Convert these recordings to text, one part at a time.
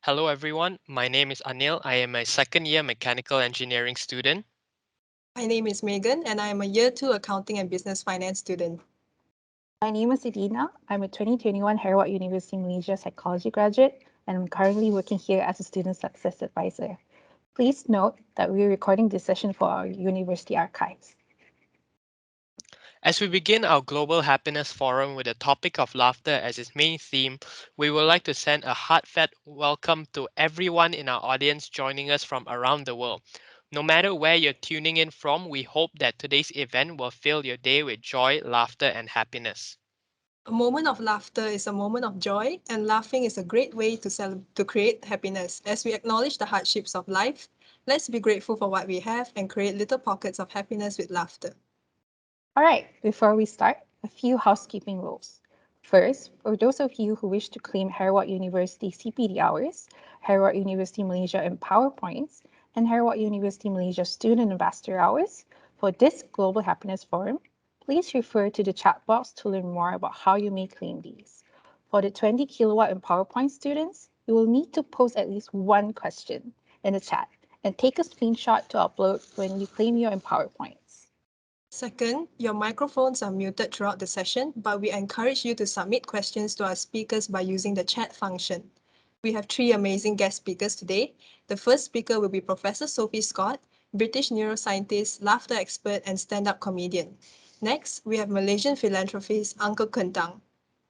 Hello everyone, my name is Anil. I am a second year mechanical engineering student. My name is Megan, and I am a Year 2 Accounting and Business Finance student. My name is Edina. I'm a 2021 Heriot-Watt University Malaysia psychology graduate, and I'm currently working here as a student success advisor. Please note that we're recording this session for our university archives. As we begin our Global Happiness Forum with the topic of laughter as its main theme, we would like to send a heartfelt welcome to everyone in our audience joining us from around the world. No matter where you're tuning in from, we hope that today's event will fill your day with joy, laughter, and happiness. A moment of laughter is a moment of joy, and laughing is a great way to create happiness. As we acknowledge the hardships of life, let's be grateful for what we have and create little pockets of happiness with laughter. All right, before we start, a few housekeeping rules. First, for those of you who wish to claim Heriot University CPD hours, Heriot University Malaysia Empower Points, and Heriot University Malaysia Student Ambassador hours for this Global Happiness Forum, please refer to the chat box to learn more about how you may claim these. For the 20 kilowatt Empower Points students, you will need to post at least one question in the chat and take a screenshot to upload when you claim your Empower Points. Second, your microphones are muted throughout the session, but we encourage you to submit questions to our speakers by using the chat function. We have three amazing guest speakers today. The first speaker will be Professor Sophie Scott, British neuroscientist, laughter expert, and stand-up comedian. Next, we have Malaysian philanthropist Uncle Kentang.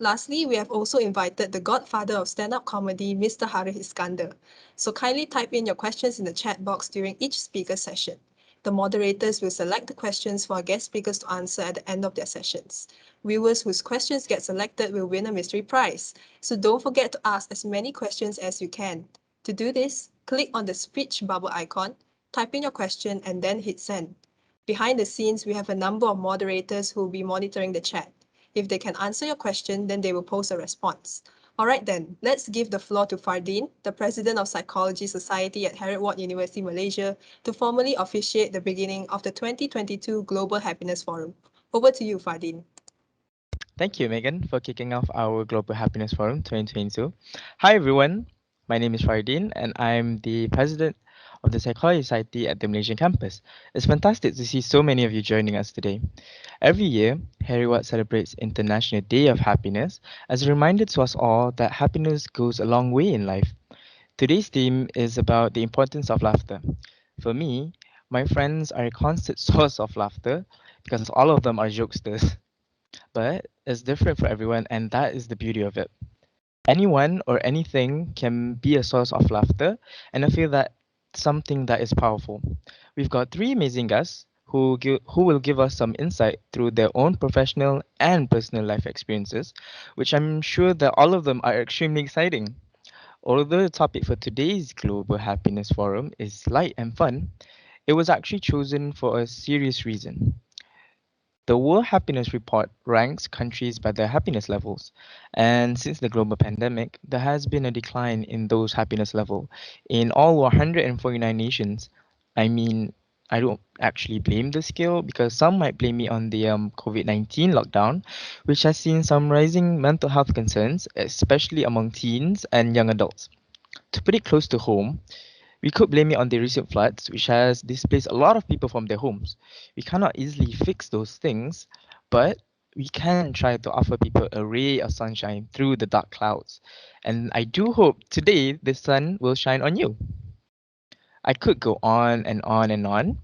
Lastly, we have also invited the godfather of stand-up comedy, Mr. Harith Iskander. So kindly type in your questions in the chat box during each speaker session. The moderators will select the questions for our guest speakers to answer at the end of their sessions. Viewers whose questions get selected will win a mystery prize. So don't forget to ask as many questions as you can. To do this, click on the speech bubble icon, type in your question, and then hit send. Behind the scenes, we have a number of moderators who will be monitoring the chat. If they can answer your question, then they will post a response. All right then, let's give the floor to Fardeen, the President of Psychology Society at Heriot-Watt University Malaysia, to formally officiate the beginning of the 2022 Global Happiness Forum. Over to you, Fardeen. Thank you, Megan, for kicking off our Global Happiness Forum 2022. Hi, everyone. My name is Fardeen, and I'm the president of the Psychology Society at the Malaysian campus. It's fantastic to see so many of you joining us today. Every year, Heriot celebrates International Day of Happiness as a reminder to us all that happiness goes a long way in life. Today's theme is about the importance of laughter. For me, my friends are a constant source of laughter because all of them are jokesters. But it's different for everyone, and that is the beauty of it. Anyone or anything can be a source of laughter, and I feel that something that is powerful. We've got three amazing guests who will give us some insight through their own professional and personal life experiences, which I'm sure that all of them are extremely exciting. Although the topic for today's Global Happiness Forum is light and fun, it was actually chosen for a serious reason. The World Happiness Report ranks countries by their happiness levels, and since the global pandemic, there has been a decline in those happiness level in all 149 nations. I mean, I don't actually blame the scale because some might blame me on the COVID-19 lockdown, which has seen some rising mental health concerns, especially among teens and young adults. To put it close to home, we could blame it on the recent floods, which has displaced a lot of people from their homes. We cannot easily fix those things, but we can try to offer people a ray of sunshine through the dark clouds. And I do hope today the sun will shine on you. I could go on and on and on,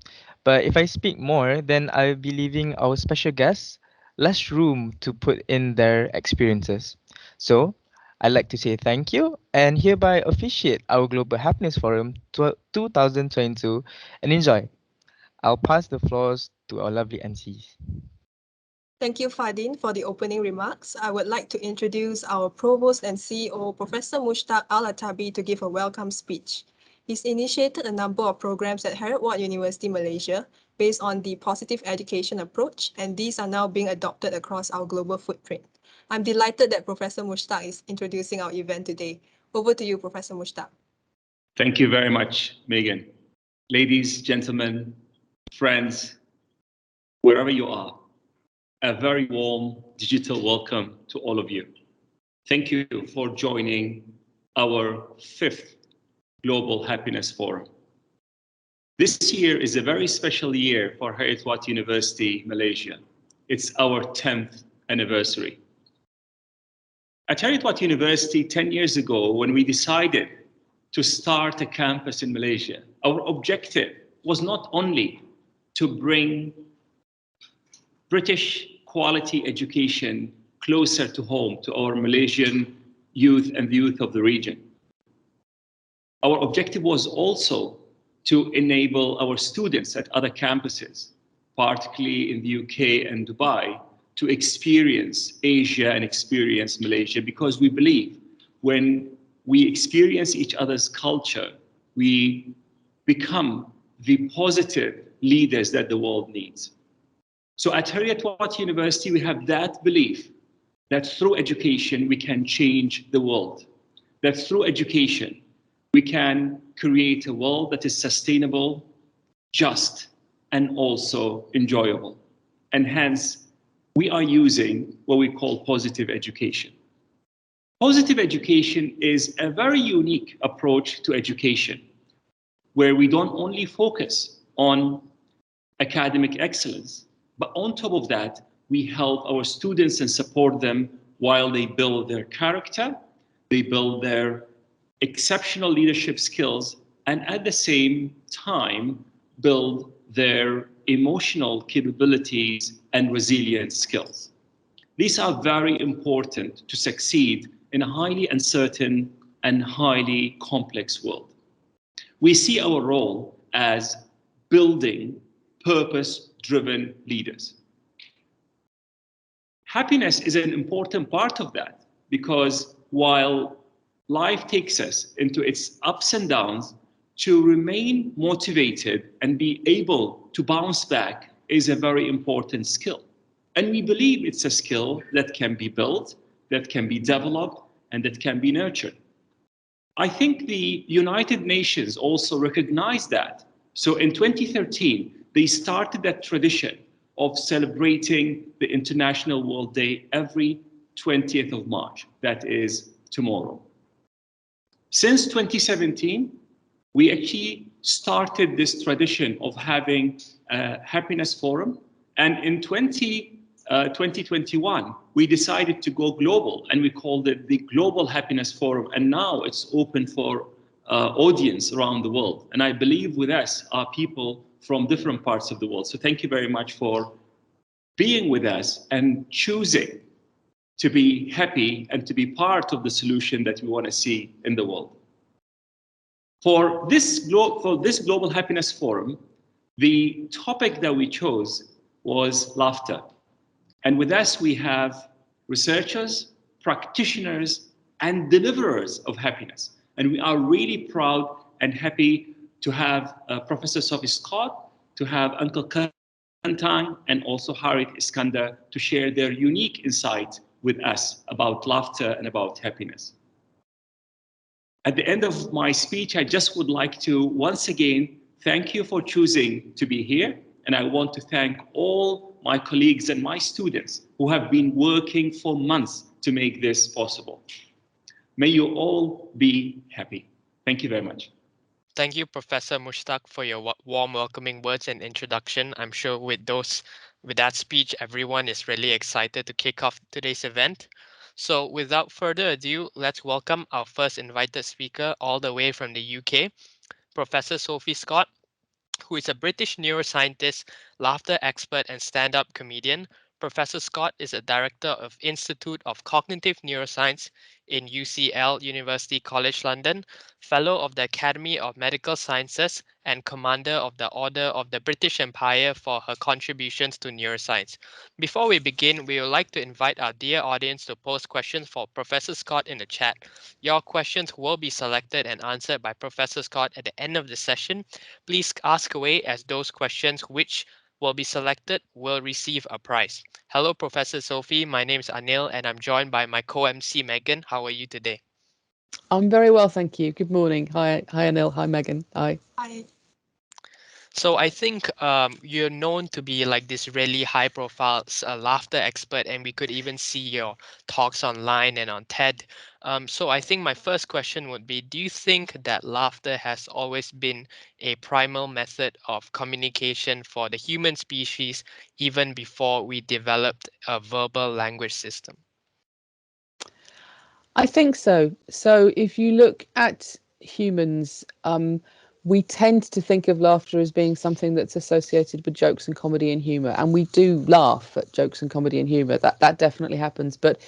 but if I speak more, then I'll be leaving our special guests less room to put in their experiences. So, I'd like to say thank you and hereby officiate our Global Happiness Forum 2022 and enjoy. I'll pass the floors to our lovely MCs. Thank you, Fardeen, for the opening remarks. I would like to introduce our Provost and CEO, Professor Mushtak Al-Atabi, to give a welcome speech. He's initiated a number of programs at Heriot-Watt University Malaysia based on the positive education approach, and these are now being adopted across our global footprint. I'm delighted that Professor Mushtak is introducing our event today. Over to you, Professor Mushtak. Thank you very much, Megan. Ladies, gentlemen, friends, wherever you are, a very warm digital welcome to all of you. Thank you for joining our fifth Global Happiness Forum. This year is a very special year for Heriot-Watt University, Malaysia. It's our 10th anniversary. At Heriot-Watt University 10 years ago, when we decided to start a campus in Malaysia, our objective was not only to bring British quality education closer to home, to our Malaysian youth and the youth of the region. Our objective was also to enable our students at other campuses, particularly in the UK and Dubai, to experience Asia and experience Malaysia, because we believe when we experience each other's culture, we become the positive leaders that the world needs. So at Heriot-Watt University, we have that belief that through education, we can change the world, that through education, we can create a world that is sustainable, just, and also enjoyable. And hence, we are using what we call positive education. Positive education is a very unique approach to education, where we don't only focus on academic excellence, but on top of that, we help our students and support them while they build their character, they build their exceptional leadership skills, and at the same time, build their emotional capabilities and resilience skills. These are very important to succeed in a highly uncertain and highly complex world. We see our role as building purpose-driven leaders. Happiness is an important part of that, because while life takes us into its ups and downs, to remain motivated and be able to bounce back is a very important skill. And we believe it's a skill that can be built, that can be developed, and that can be nurtured. I think the United Nations also recognized that. So in 2013, they started that tradition of celebrating the International World Day every 20th of March, that is tomorrow. Since 2017, we actually started this tradition of having a happiness forum. And in 2021, we decided to go global, and we called it the Global Happiness Forum. And now it's open for audience around the world. And I believe with us are people from different parts of the world. So thank you very much for being with us and choosing to be happy and to be part of the solution that we want to see in the world. For this Global Happiness Forum, the topic that we chose was laughter. And with us, we have researchers, practitioners, and deliverers of happiness. And we are really proud and happy to have Professor Sophie Scott, to have Uncle Kentang, and also Harith Iskander to share their unique insight with us about laughter and about happiness. At the end of my speech, I just would like to once again thank you for choosing to be here. And I want to thank all my colleagues and my students who have been working for months to make this possible. May you all be happy. Thank you very much. Thank you, Professor Mushtak, for your warm welcoming words and introduction. I'm sure with that speech, everyone is really excited to kick off today's event. So without further ado, let's welcome our first invited speaker all the way from the UK, Professor Sophie Scott, who is a British neuroscientist, laughter expert, and stand-up comedian. Professor Scott is a director of Institute of Cognitive Neuroscience in UCL University College London, fellow of the Academy of Medical Sciences, and commander of the Order of the British Empire for her contributions to neuroscience. Before we begin, we would like to invite our dear audience to post questions for Professor Scott in the chat. Your questions will be selected and answered by Professor Scott at the end of the session. Please ask away, as those questions which will be selected will receive a prize. Hello, Professor Sophie. My name is Anil, and I'm joined by my co-MC Megan. How are you today? I'm very well, thank you. Good morning. Hi Anil. Hi Megan. Hi. Hi. So I think you're known to be like this really high-profile laughter expert, and we could even see your talks online and on TED. So I think my first question would be: do you think that laughter has always been a primal method of communication for the human species, even before we developed a verbal language system? I think so. So if you look at humans, we tend to think of laughter as being something that's associated with jokes and comedy and humour, and we do laugh at jokes and comedy and humour. That definitely happens. But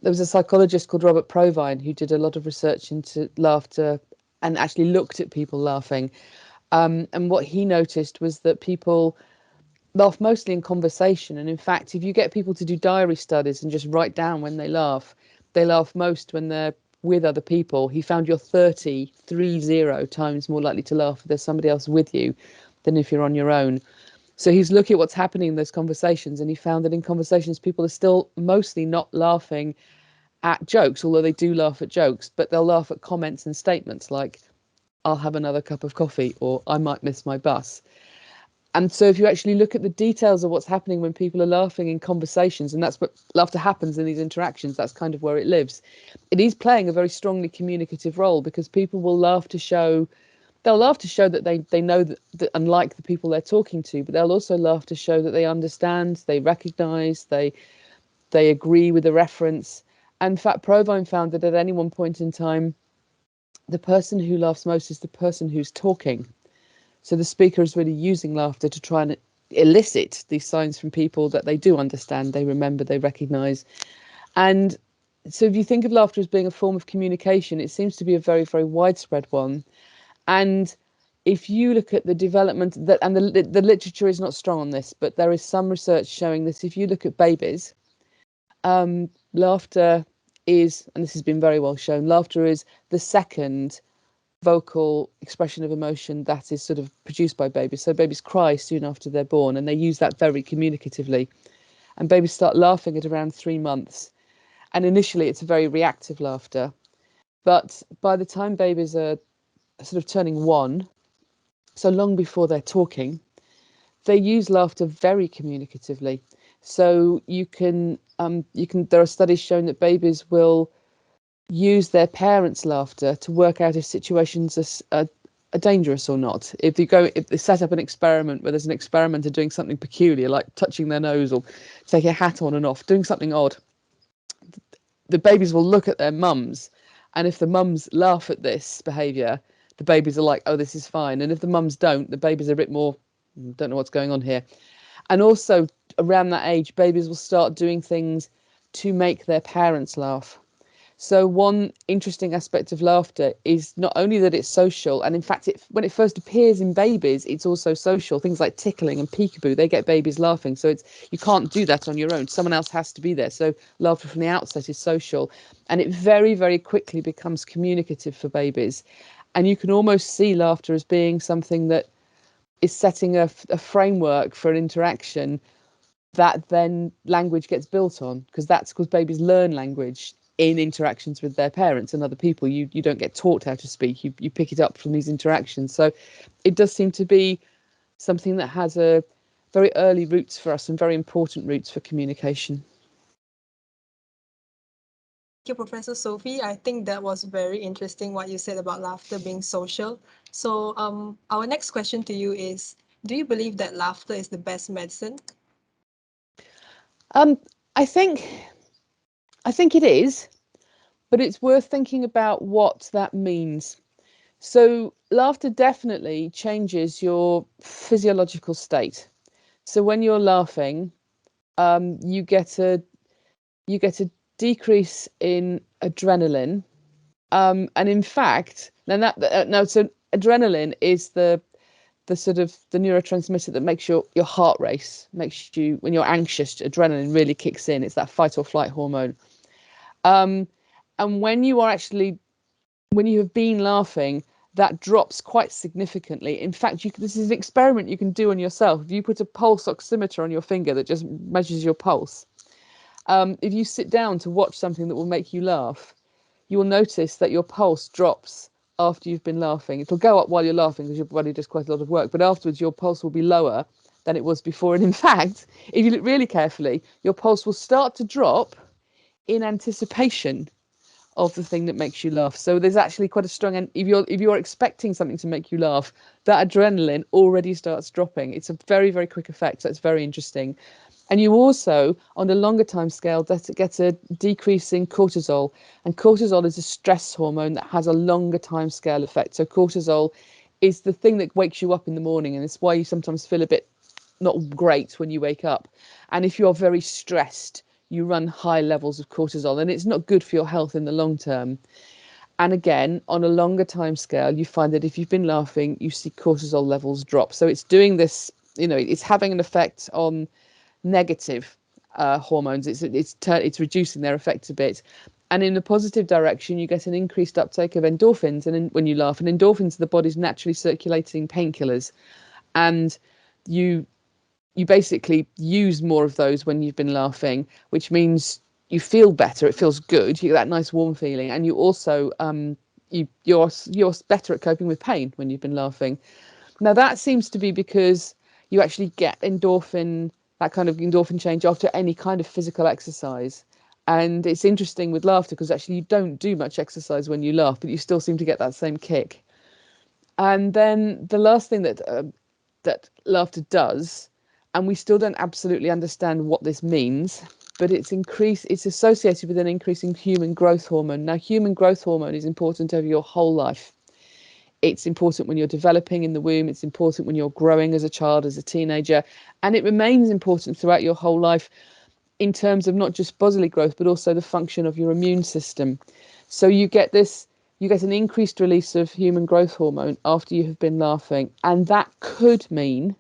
there was a psychologist called Robert Provine who did a lot of research into laughter and actually looked at people laughing. And what he noticed was that people laugh mostly in conversation. And in fact, if you get people to do diary studies and just write down when they laugh most when they're with other people. He found you're 30 times more likely to laugh if there's somebody else with you than if you're on your own. So he's looking at what's happening in those conversations, and he found that in conversations, people are still mostly not laughing at jokes, although they do laugh at jokes, but they'll laugh at comments and statements like, I'll have another cup of coffee, or I might miss my bus. And so if you actually look at the details of what's happening when people are laughing in conversations, and that's what laughter happens in these interactions, that's kind of where it lives. It is playing a very strongly communicative role because people will laugh to show they'll laugh to show that they know that unlike the people they're talking to, but they'll also laugh to show that they understand, they recognize, they agree with the reference. And in fact, Provine found that at any one point in time, the person who laughs most is the person who's talking. So the speaker is really using laughter to try and elicit these signs from people that they do understand, they remember, they recognise. And so if you think of laughter as being a form of communication, it seems to be a very, very widespread one. And if you look at the development that, and the literature is not strong on this, but there is some research showing that if you look at babies, laughter is, and this has been very well shown, laughter is the second vocal expression of emotion that is sort of produced by babies. So babies cry soon after they're born, and they use that very communicatively. And babies start laughing at around 3 months. And initially, it's a very reactive laughter. But by the time babies are sort of turning 1, so long before they're talking, they use laughter very communicatively. So there are studies showing that babies will use their parents' laughter to work out if situations are dangerous or not. If they set up an experiment where there's an experimenter doing something peculiar, like touching their nose or taking a hat on and off, doing something odd, the babies will look at their mums, and if the mums laugh at this behaviour, the babies are like, oh, this is fine. And if the mums don't, the babies are a bit more, don't know what's going on here. And also around that age, babies will start doing things to make their parents laugh. So one interesting aspect of laughter is not only that it's social, and in fact, when it first appears in babies, it's also social. Things like tickling and peekaboo, they get babies laughing. So you can't do that on your own. Someone else has to be there. So laughter from the outset is social, and it very, very quickly becomes communicative for babies. And you can almost see laughter as being something that is setting a framework for an interaction that then language gets built on, because babies learn language in interactions with their parents and other people. You don't get taught how to speak, you pick it up from these interactions. So it does seem to be something that has a very early roots for us and very important roots for communication. Thank you, Professor Sophie. I think that was very interesting what you said about laughter being social. So our next question to you is, do you believe that laughter is the best medicine? I think it is, but it's worth thinking about what that means. So laughter definitely changes your physiological state. So when you're laughing, you get a decrease in adrenaline, and in fact, so adrenaline is the sort of the neurotransmitter that makes your heart race, makes you, when you're anxious, adrenaline really kicks in. It's that fight or flight hormone. And when you have been laughing, that drops quite significantly. In fact, this is an experiment you can do on yourself. If you put a pulse oximeter on your finger that just measures your pulse, if you sit down to watch something that will make you laugh, you will notice that your pulse drops after you've been laughing. It'll go up while you're laughing because your body does quite a lot of work, but afterwards your pulse will be lower than it was before. And in fact, if you look really carefully, your pulse will start to drop in anticipation of the thing that makes you laugh. So there's actually quite a strong, and if you're expecting something to make you laugh, that adrenaline already starts dropping. It's a very, very quick effect. So it's very interesting. And you also, on a longer time scale, get a decrease in cortisol. And cortisol is a stress hormone that has a longer time scale effect. So cortisol is the thing that wakes you up in the morning, and it's why you sometimes feel a bit not great when you wake up. And if you're very stressed, you run high levels of cortisol, and it's not good for your health in the long term. And again, on a longer time scale, you find that if you've been laughing, you see cortisol levels drop. So it's doing this, it's having an effect on negative hormones. It's reducing their effect a bit. And in the positive direction, you get an increased uptake of endorphins. And when you laugh, and endorphins are the body's naturally circulating painkillers. And you basically use more of those when you've been laughing, which means you feel better. It feels good. You get that nice warm feeling, and you also you're better at coping with pain when you've been laughing. Now that seems to be because you actually get that kind of endorphin change after any kind of physical exercise. And it's interesting with laughter because actually you don't do much exercise when you laugh, but you still seem to get that same kick. And then the last thing that laughter does, and we still don't absolutely understand what this means, but it's associated with an increasing human growth hormone. Now, human growth hormone is important over your whole life. It's important when you're developing in the womb. It's important when you're growing as a child, as a teenager, and it remains important throughout your whole life in terms of not just bodily growth, but also the function of your immune system. So you get an increased release of human growth hormone after you have been laughing, and that could mean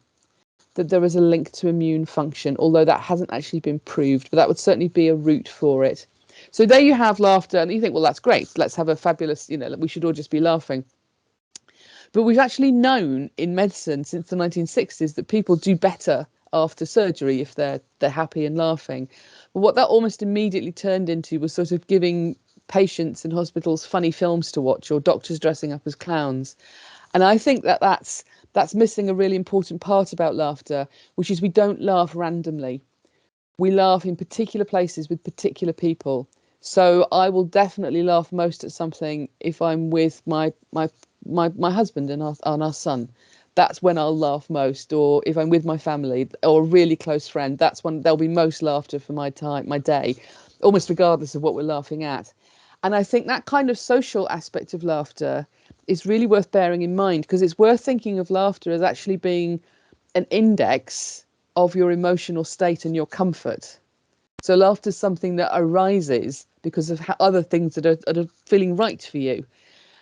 that there is a link to immune function, although that hasn't actually been proved, but that would certainly be a route for it. So there you have laughter, and you think, well, that's great. Let's have a fabulous, we should all just be laughing. But we've actually known in medicine since the 1960s that people do better after surgery if they're happy and laughing. But what that almost immediately turned into was sort of giving patients in hospitals funny films to watch, or doctors dressing up as clowns. And I think that's missing a really important part about laughter, which is we don't laugh randomly. We laugh in particular places with particular people. So I will definitely laugh most at something if I'm with my husband and our son. That's when I'll laugh most. Or if I'm with my family or a really close friend, that's when there'll be most laughter for my day, almost regardless of what we're laughing at. And I think that kind of social aspect of laughter is really worth bearing in mind, because it's worth thinking of laughter as actually being an index of your emotional state and your comfort. So laughter is something that arises because of other things that are feeling right for you.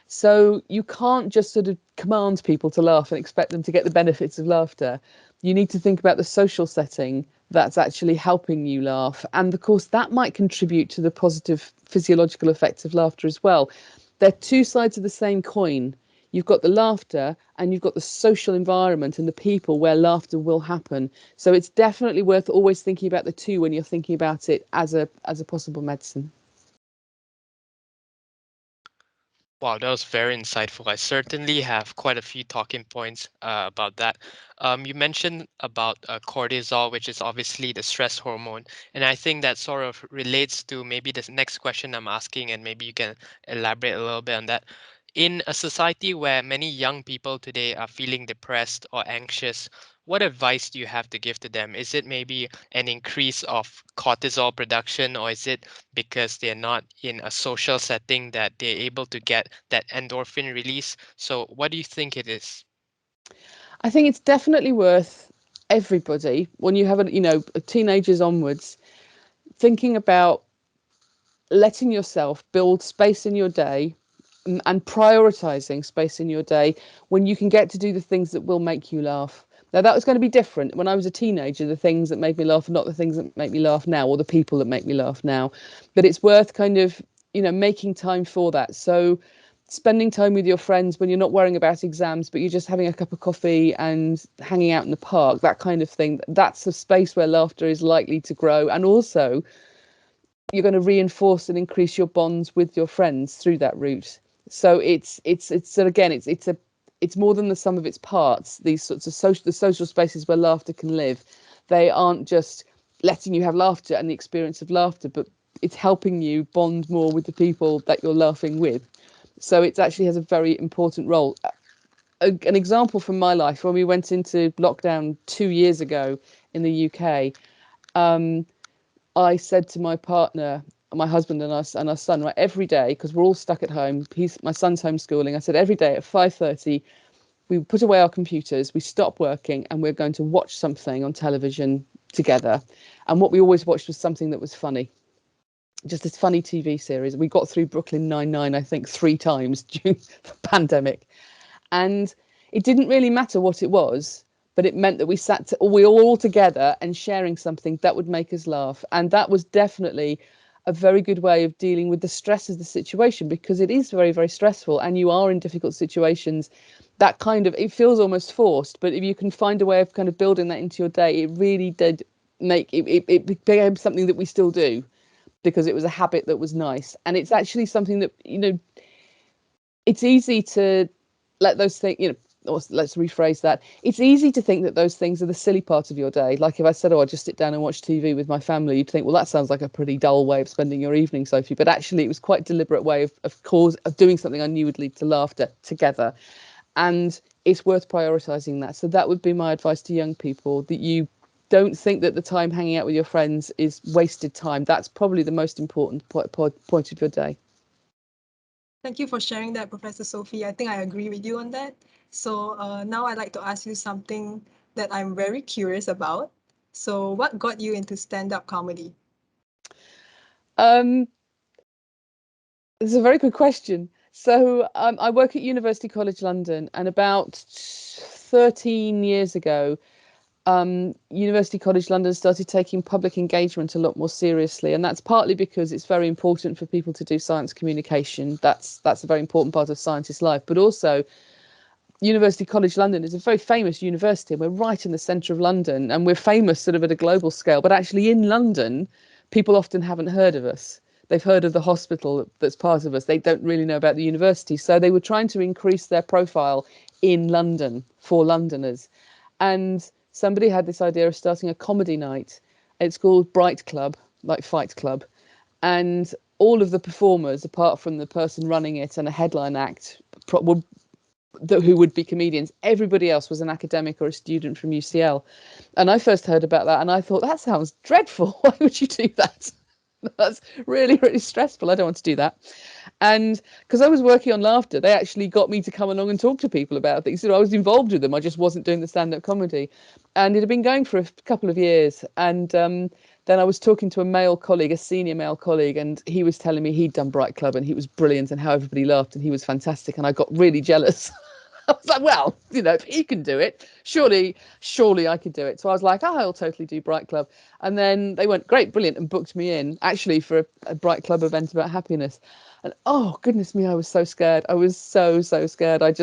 So you can't just sort of command people to laugh and expect them to get the benefits of laughter. You need to think about the social setting that's actually helping you laugh. And of course, that might contribute to the positive physiological effects of laughter as well. They're two sides of the same coin. You've got the laughter and you've got the social environment and the people where laughter will happen. So it's definitely worth always thinking about the two when you're thinking about it as a possible medicine. Wow, that was very insightful. I certainly have quite a few talking points about that. You mentioned about cortisol, which is obviously the stress hormone, and I think that sort of relates to maybe the next question I'm asking, and maybe you can elaborate a little bit on that. In a society where many young people today are feeling depressed or anxious, what advice do you have to give to them? Is it maybe an increase of cortisol production, or is it because they're not in a social setting that they're able to get that endorphin release? So, what do you think it is? I think it's definitely worth everybody, when you have teenagers onwards, thinking about letting yourself build space in your day and prioritizing space in your day when you can get to do the things that will make you laugh. Now, that was going to be different when I was a teenager. The things that made me laugh are not the things that make me laugh now, or the people that make me laugh now. But it's worth kind of, making time for that. So spending time with your friends when you're not worrying about exams, but you're just having a cup of coffee and hanging out in the park, that kind of thing. That's a space where laughter is likely to grow. And also, you're going to reinforce and increase your bonds with your friends through that route. So it's more than the sum of its parts. These sorts of the social spaces where laughter can live, they aren't just letting you have laughter and the experience of laughter, but it's helping you bond more with the people that you're laughing with. So it actually has a very important role. An example from my life, when we went into lockdown 2 years ago in the UK, I said to my partner, my husband and our son, right, every day, because we're all stuck at home, my son's homeschooling, I said every day at 5:30 we put away our computers, we stop working, and we're going to watch something on television together. And what we always watched was something that was funny, just this funny TV series. We got through Brooklyn Nine-Nine, I think, 3 times during the pandemic. And it didn't really matter what it was, but it meant that we all together and sharing something that would make us laugh. And that was definitely a very good way of dealing with the stress of the situation, because it is very, very stressful and you are in difficult situations. That kind of, it feels almost forced, but if you can find a way of kind of building that into your day, it really did make it became something that we still do, because it was a habit that was nice. And it's actually something that, it's easy to let those things, or let's rephrase that. It's easy to think that those things are the silly part of your day. Like if I said, oh, I just sit down and watch TV with my family, you'd think, well, that sounds like a pretty dull way of spending your evening, Sophie. But actually, it was quite a deliberate way of doing something I knew would lead to laughter together. And it's worth prioritizing that. So that would be my advice to young people, that you don't think that the time hanging out with your friends is wasted time. That's probably the most important point of your day. Thank you for sharing that, Professor Sophie. I think I agree with you on that. So now I'd like to ask you something that I'm very curious about. So what got you into stand-up comedy? It's a very good question. So I work at University College London, and about 13 years ago, University College London started taking public engagement a lot more seriously, and that's partly because it's very important for people to do science communication. That's a very important part of scientist's life, but also University College London is a very famous university. We're right in the centre of London, and we're famous sort of at a global scale. But actually, in London, people often haven't heard of us. They've heard of the hospital that's part of us. They don't really know about the university. So they were trying to increase their profile in London for Londoners. And somebody had this idea of starting a comedy night. It's called Bright Club, like Fight Club. And all of the performers, apart from the person running it and a headline act, who would be comedians, everybody else was an academic or a student from UCL. And I first heard about that and I thought, that sounds dreadful. Why would you do that? That's really, really stressful. I don't want to do that. And because I was working on laughter, they actually got me to come along and talk to people about things. I was involved with them. I just wasn't doing the stand-up comedy. And it had been going for a couple of years. And then I was talking to a male colleague, a senior male colleague, and he was telling me he'd done Bright Club and he was brilliant and how everybody laughed and he was fantastic. And I got really jealous. I was like, well, if he can do it, surely I could do it. So I was like, oh, I'll totally do Bright Club. And then they went, great, brilliant, and booked me in actually for a Bright Club event about happiness. And oh, goodness me, I was so scared. I was so scared. I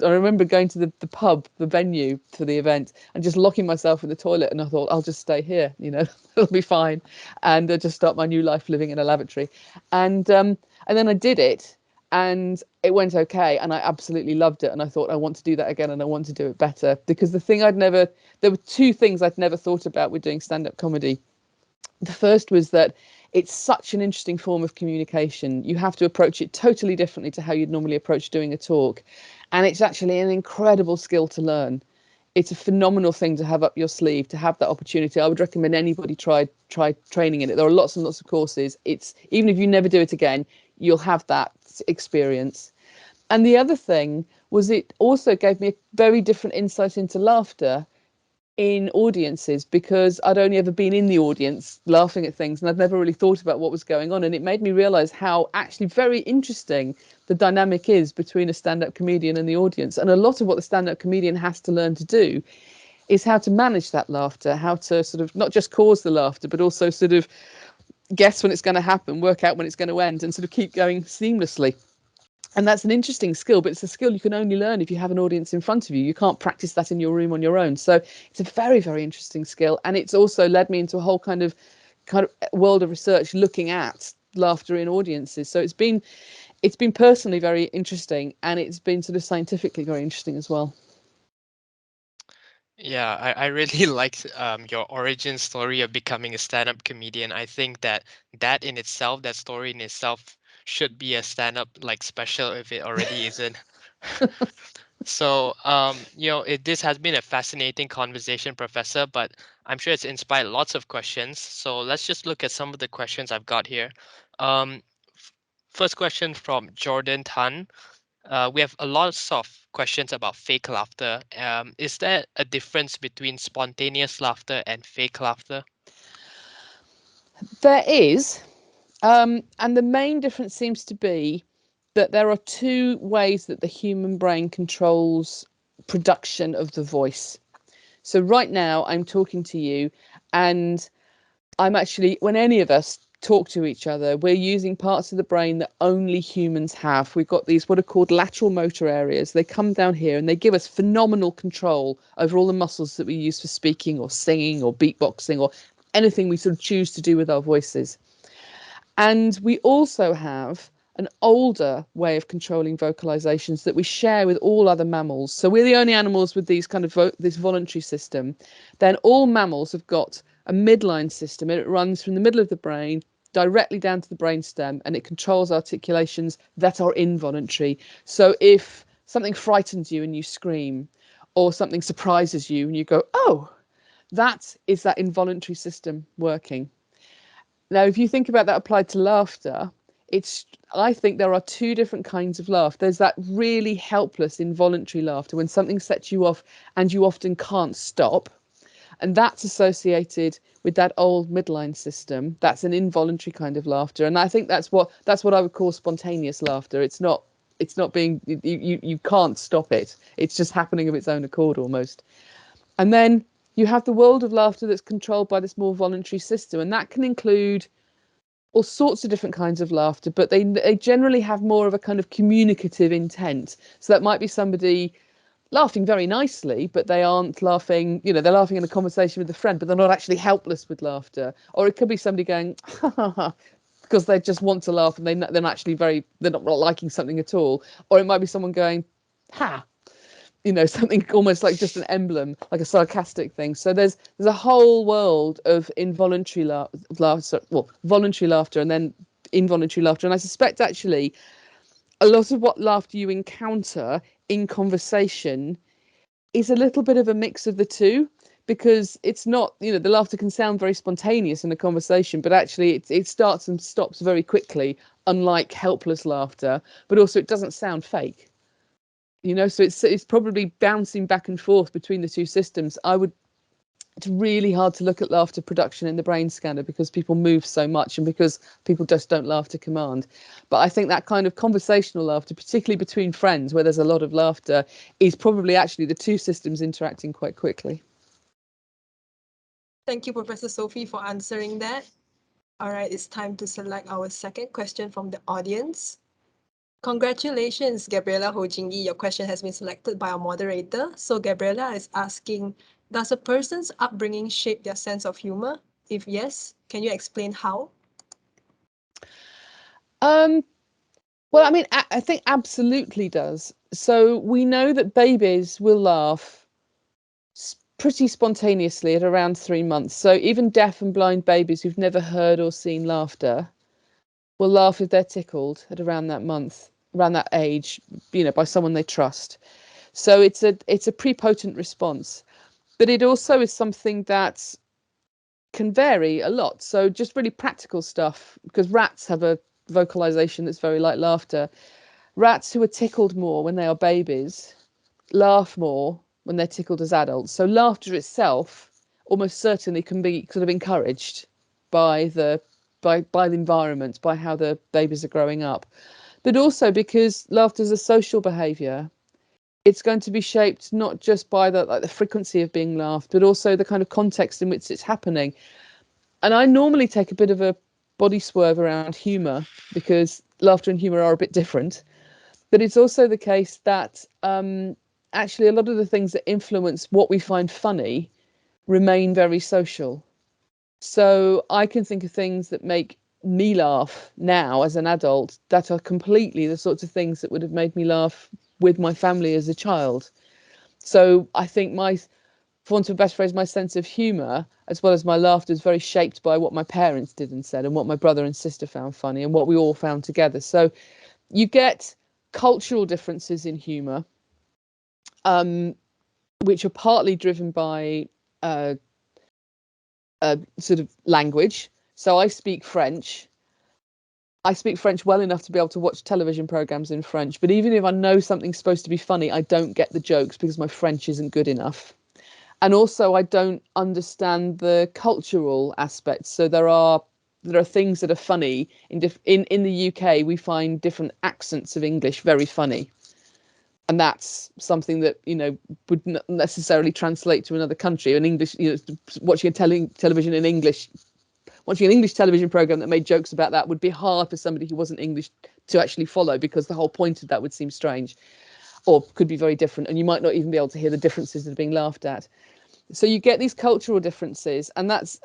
remember going to the pub, the venue for the event, and just locking myself in the toilet. And I thought, I'll just stay here, it'll be fine. And just start my new life living in a lavatory. And then I did it. And it went okay, and I absolutely loved it. And I thought, I want to do that again, and I want to do it better. Because there were two things I'd never thought about with doing stand-up comedy. The first was that it's such an interesting form of communication. You have to approach it totally differently to how you'd normally approach doing a talk. And it's actually an incredible skill to learn. It's a phenomenal thing to have up your sleeve, to have that opportunity. I would recommend anybody try training in it. There are lots and lots of courses. It's even if you never do it again, you'll have that experience. And the other thing was it also gave me a very different insight into laughter in audiences, because I'd only ever been in the audience laughing at things and I'd never really thought about what was going on. And it made me realize how actually very interesting the dynamic is between a stand-up comedian and the audience. And a lot of what the stand-up comedian has to learn to do is how to manage that laughter, how to sort of not just cause the laughter, but also sort of guess when it's going to happen, work out when it's going to end, and sort of keep going seamlessly. And that's an interesting skill, but it's a skill you can only learn if you have an audience in front of you. You can't practice that in your room on your own. So it's a very, very interesting skill. And it's also led me into a whole kind of world of research looking at laughter in audiences. So it's been personally very interesting, and it's been sort of scientifically very interesting as well. Yeah, I really liked your origin story of becoming a stand-up comedian. I think that in itself, that story in itself, should be a stand-up like special if it already isn't. So, this has been a fascinating conversation, Professor, but I'm sure it's inspired lots of questions. So let's just look at some of the questions I've got here. Um, First question from Jordan Tan. We have a lot of questions about fake laughter. Is there a difference between spontaneous laughter and fake laughter? There is, and the main difference seems to be that there are two ways that the human brain controls production of the voice. So right now I'm talking to you, and I'm actually, when any of us talk to each other, we're using parts of the brain that only humans have. We've got these what are called lateral motor areas. They come down here and they give us phenomenal control over all the muscles that we use for speaking or singing or beatboxing or anything we sort of choose to do with our voices. And we also have an older way of controlling vocalizations that we share with all other mammals. So we're the only animals with these kind of this voluntary system. Then all mammals have got a midline system. It runs from the middle of the brain directly down to the brainstem, and it controls articulations that are involuntary. So if something frightens you and you scream, or something surprises you and you go, "Oh," that is that involuntary system working. Now, if you think about that applied to laughter, I think there are two different kinds of laugh. There's that really helpless, involuntary laughter when something sets you off and you often can't stop. And that's associated with that old midline system. That's an involuntary kind of laughter. And I think that's what I would call spontaneous laughter. It's not being you can't stop it. It's just happening of its own accord almost. And then you have the world of laughter that's controlled by this more voluntary system, and that can include all sorts of different kinds of laughter, but they generally have more of a kind of communicative intent. So that might be somebody laughing very nicely, but they aren't laughing, they're laughing in a conversation with a friend, but they're not actually helpless with laughter. Or it could be somebody going, ha ha ha, because they just want to laugh and they're not actually they're not liking something at all. Or it might be someone going, ha, something almost like just an emblem, like a sarcastic thing. So there's a whole world of involuntary laughter, well, voluntary laughter and then involuntary laughter. And I suspect actually a lot of what laughter you encounter in conversation is a little bit of a mix of the two, because it's not, the laughter can sound very spontaneous in a conversation, but actually it starts and stops very quickly, unlike helpless laughter, but also it doesn't sound fake. So it's probably bouncing back and forth between the two systems. It's really hard to look at laughter production in the brain scanner because people move so much and because people just don't laugh to command. But I think that kind of conversational laughter, particularly between friends where there's a lot of laughter, is probably actually the two systems interacting quite quickly. Thank you, Professor Sophie, for answering that. All right, it's time to select our second question from the audience. Congratulations, Gabriela Hojingi. Your question has been selected by our moderator. So Gabriela is asking, does a person's upbringing shape their sense of humor? If yes, can you explain how? Well, I mean, I think absolutely does. So we know that babies will laugh pretty spontaneously at around 3 months. So even deaf and blind babies who've never heard or seen laughter will laugh if they're tickled at around that month, around that age, by someone they trust. So it's a prepotent response. But it also is something that can vary a lot. So just really practical stuff, because rats have a vocalization that's very like laughter. Rats who are tickled more when they are babies laugh more when they're tickled as adults. So laughter itself almost certainly can be sort of encouraged by the environment, by how the babies are growing up. But also because laughter is a social behaviour, it's going to be shaped not just by the frequency of being laughed, but also the kind of context in which it's happening. And I normally take a bit of a body swerve around humour because laughter and humour are a bit different. But it's also the case that actually a lot of the things that influence what we find funny remain very social. So I can think of things that make me laugh now as an adult that are completely the sorts of things that would have made me laugh with my family as a child. So I think for want of a better phrase, my sense of humour, as well as my laughter, is very shaped by what my parents did and said, and what my brother and sister found funny, and what we all found together. So you get cultural differences in humour, which are partly driven by sort of language. So I speak French. I speak French well enough to be able to watch television programs in French, but even if I know something's supposed to be funny, I don't get the jokes because my French isn't good enough. And also I don't understand the cultural aspects. So there are things that are funny in the UK. We find different accents of English very funny, and that's something that would not necessarily translate to another country. In English, watching television in English, watching an English television program that made jokes about that would be hard for somebody who wasn't English to actually follow, because the whole point of that would seem strange, or could be very different, and you might not even be able to hear the differences that are being laughed at. So you get these cultural differences, and that's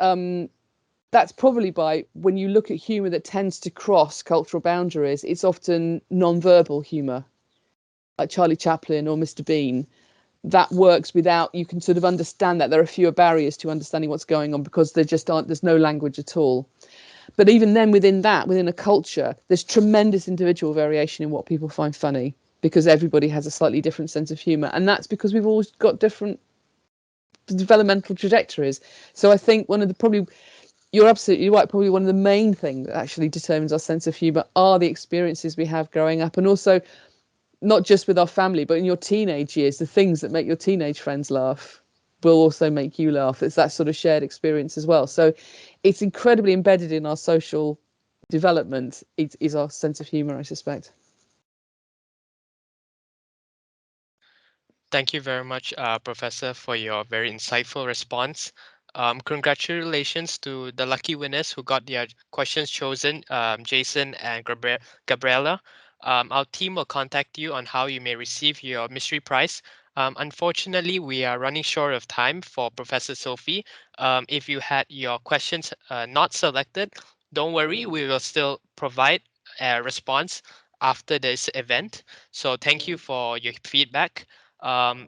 probably by, when you look at humour that tends to cross cultural boundaries, it's often non-verbal humour, like Charlie Chaplin or Mr. Bean. That works without, you can sort of understand that there are fewer barriers to understanding what's going on, because there's no language at all. But even then, within a culture, there's tremendous individual variation in what people find funny, because everybody has a slightly different sense of humour, and that's because we've always got different developmental trajectories. So I think you're absolutely right, probably one of the main things that actually determines our sense of humour are the experiences we have growing up, and also not just with our family, but in your teenage years, the things that make your teenage friends laugh will also make you laugh. It's that sort of shared experience as well. So it's incredibly embedded in our social development. It is our sense of humour, I suspect. Thank you very much, Professor, for your very insightful response. Congratulations to the lucky winners who got their questions chosen, Jason and Gabriella. Our team will contact you on how you may receive your mystery prize. Unfortunately, we are running short of time for Professor Sophie. If you had your questions not selected, don't worry, we will still provide a response after this event. So thank you for your feedback. Um,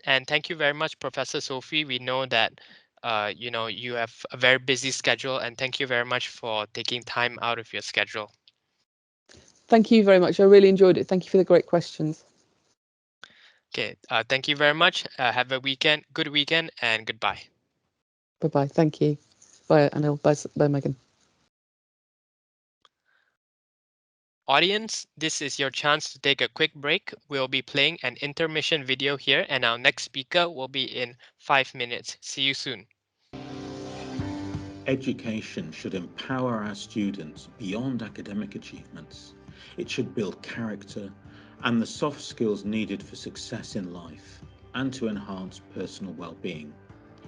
and thank you very much, Professor Sophie. We know that you have a very busy schedule, and thank you very much for taking time out of your schedule. Thank you very much. I really enjoyed it. Thank you for the great questions. Okay, thank you very much. Have a good weekend, and goodbye. Bye-bye. Thank you. Bye, Anil. Bye, Megan. Audience, this is your chance to take a quick break. We'll be playing an intermission video here, and our next speaker will be in 5 minutes. See you soon. Education should empower our students beyond academic achievements. It should build character and the soft skills needed for success in life and to enhance personal well-being.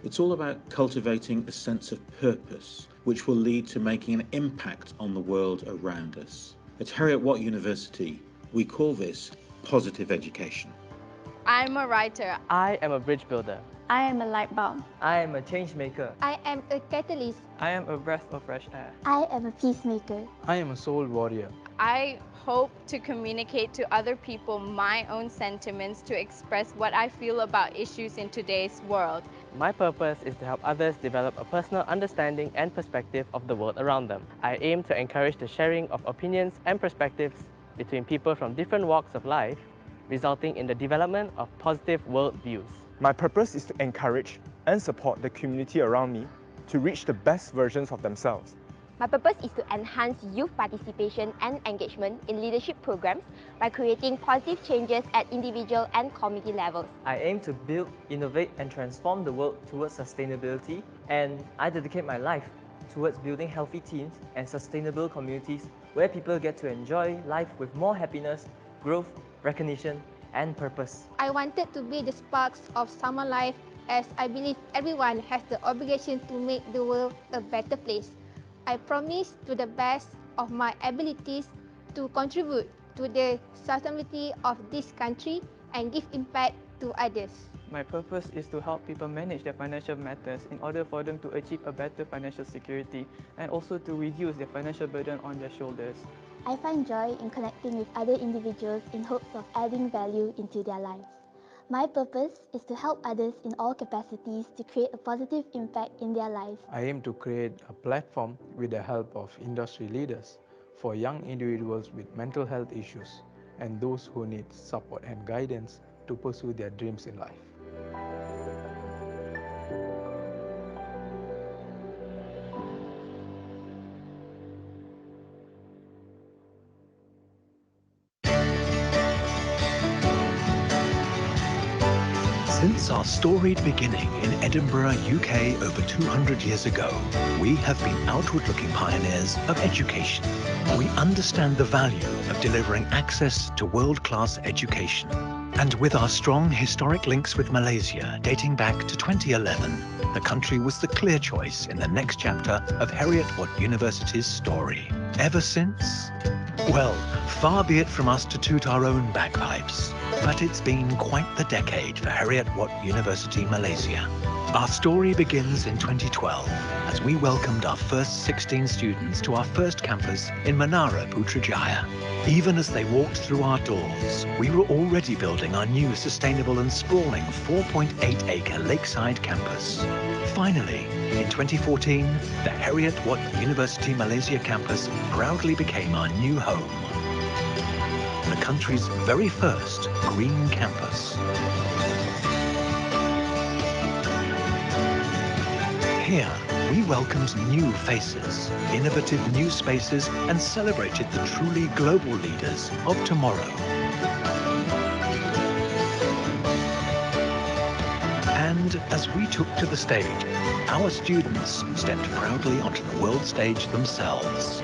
It's all about cultivating a sense of purpose, which will lead to making an impact on the world around us. At Heriot-Watt University, we call this positive education. I'm a writer. I am a bridge builder. I am a light bulb. I am a change maker. I am a catalyst. I am a breath of fresh air. I am a peacemaker. I am a soul warrior. I hope to communicate to other people my own sentiments to express what I feel about issues in today's world. My purpose is to help others develop a personal understanding and perspective of the world around them. I aim to encourage the sharing of opinions and perspectives between people from different walks of life, resulting in the development of positive worldviews. My purpose is to encourage and support the community around me to reach the best versions of themselves. My purpose is to enhance youth participation and engagement in leadership programs by creating positive changes at individual and community levels. I aim to build, innovate, and transform the world towards sustainability, and I dedicate my life towards building healthy teams and sustainable communities where people get to enjoy life with more happiness, growth, recognition, and purpose. I wanted to be the sparks of summer life, as I believe everyone has the obligation to make the world a better place. I promise to the best of my abilities to contribute to the sustainability of this country and give impact to others. My purpose is to help people manage their financial matters in order for them to achieve a better financial security and also to reduce their financial burden on their shoulders. I find joy in connecting with other individuals in hopes of adding value into their lives. My purpose is to help others in all capacities to create a positive impact in their lives. I aim to create a platform with the help of industry leaders for young individuals with mental health issues and those who need support and guidance to pursue their dreams in life. Since our storied beginning in Edinburgh, UK over 200 years ago, we have been outward-looking pioneers of education. We understand the value of delivering access to world-class education. And with our strong historic links with Malaysia dating back to 2011, the country was the clear choice in the next chapter of Heriot-Watt University's story. Ever since? Well, far be it from us to toot our own bagpipes, but it's been quite the decade for Heriot-Watt University Malaysia. Our story begins in 2012 as we welcomed our first 16 students to our first campus in Menara Putrajaya. Even as they walked through our doors, we were already building our new sustainable and sprawling 4.8-acre lakeside campus. Finally, in 2014, the Heriot-Watt University Malaysia campus proudly became our new home. The country's very first green campus. Here, we welcomed new faces, innovative new spaces, and celebrated the truly global leaders of tomorrow. And as we took to the stage, our students stepped proudly onto the world stage themselves.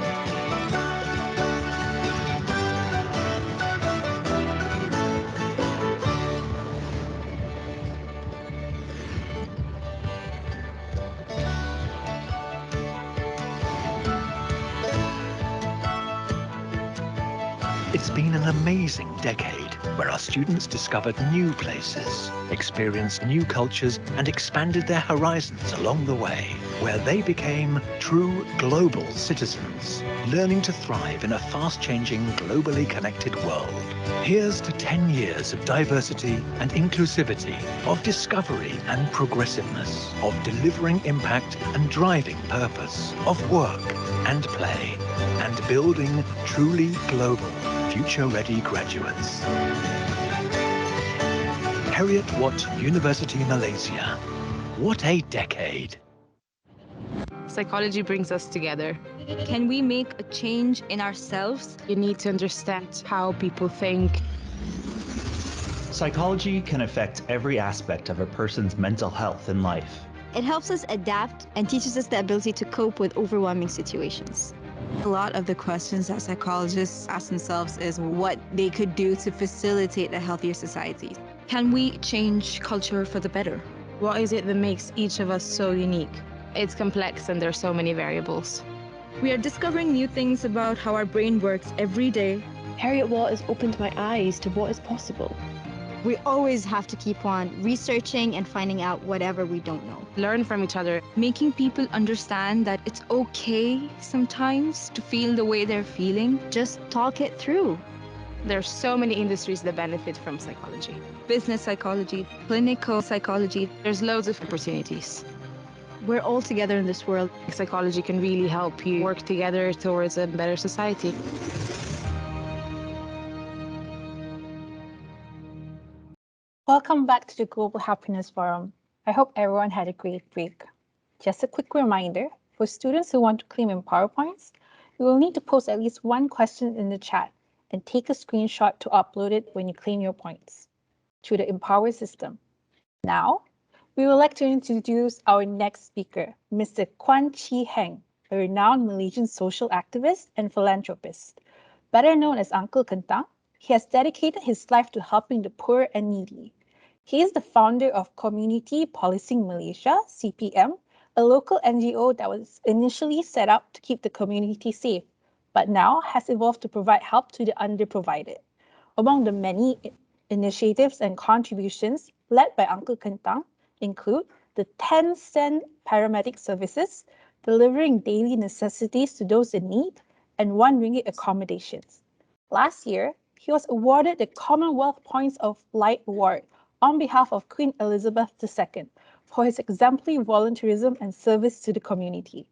It's been an amazing decade where our students discovered new places, experienced new cultures, and expanded their horizons along the way, where they became true global citizens, learning to thrive in a fast-changing, globally connected world. Here's to 10 years of diversity and inclusivity, of discovery and progressiveness, of delivering impact and driving purpose, of work and play, and building truly global, future-ready graduates. Heriot-Watt University Malaysia. What a decade! Psychology brings us together. Can we make a change in ourselves? You need to understand how people think. Psychology can affect every aspect of a person's mental health and life. It helps us adapt and teaches us the ability to cope with overwhelming situations. A lot of the questions that psychologists ask themselves is what they could do to facilitate a healthier society. Can we change culture for the better? What is it that makes each of us so unique? It's complex and there's so many variables. We are discovering new things about how our brain works every day. Heriot-Watt has opened my eyes to what is possible. We always have to keep on researching and finding out whatever we don't know. Learn from each other. Making people understand that it's okay sometimes to feel the way they're feeling. Just talk it through. There's so many industries that benefit from psychology. Business psychology, clinical psychology. There's loads of opportunities. We're all together in this world. Psychology can really help you work together towards a better society. Welcome back to the Global Happiness Forum. I hope everyone had a great break. Just a quick reminder, for students who want to claim in PowerPoints, you will need to post at least one question in the chat and take a screenshot to upload it when you claim your points through the Empower system. Now, we would like to introduce our next speaker, Mr. Kwan Chi Heng, a renowned Malaysian social activist and philanthropist. Better known as Uncle Kentang, he has dedicated his life to helping the poor and needy. He is the founder of Community Policing Malaysia, CPM, a local NGO that was initially set up to keep the community safe, but now has evolved to provide help to the underprovided. Among the many initiatives and contributions, led by Uncle Kentang, include the 10-cent paramedic services, delivering daily necessities to those in need, and 1 ringgit accommodations. Last year, he was awarded the Commonwealth Points of Light Award on behalf of Queen Elizabeth II for his exemplary volunteerism and service to the community.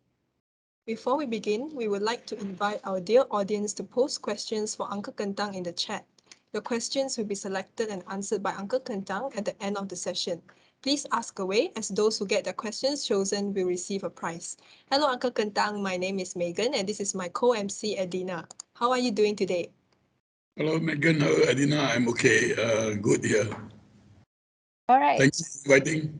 Before we begin, we would like to invite our dear audience to post questions for Uncle Kentang in the chat. Your questions will be selected and answered by Uncle Kentang at the end of the session. Please ask away, as those who get their questions chosen will receive a prize. Hello, Uncle Kentang. My name is Megan, and this is my co-MC, Adina. How are you doing today? Hello, Megan. Hello, Adina. I'm okay. Good here. All right. Thanks for inviting.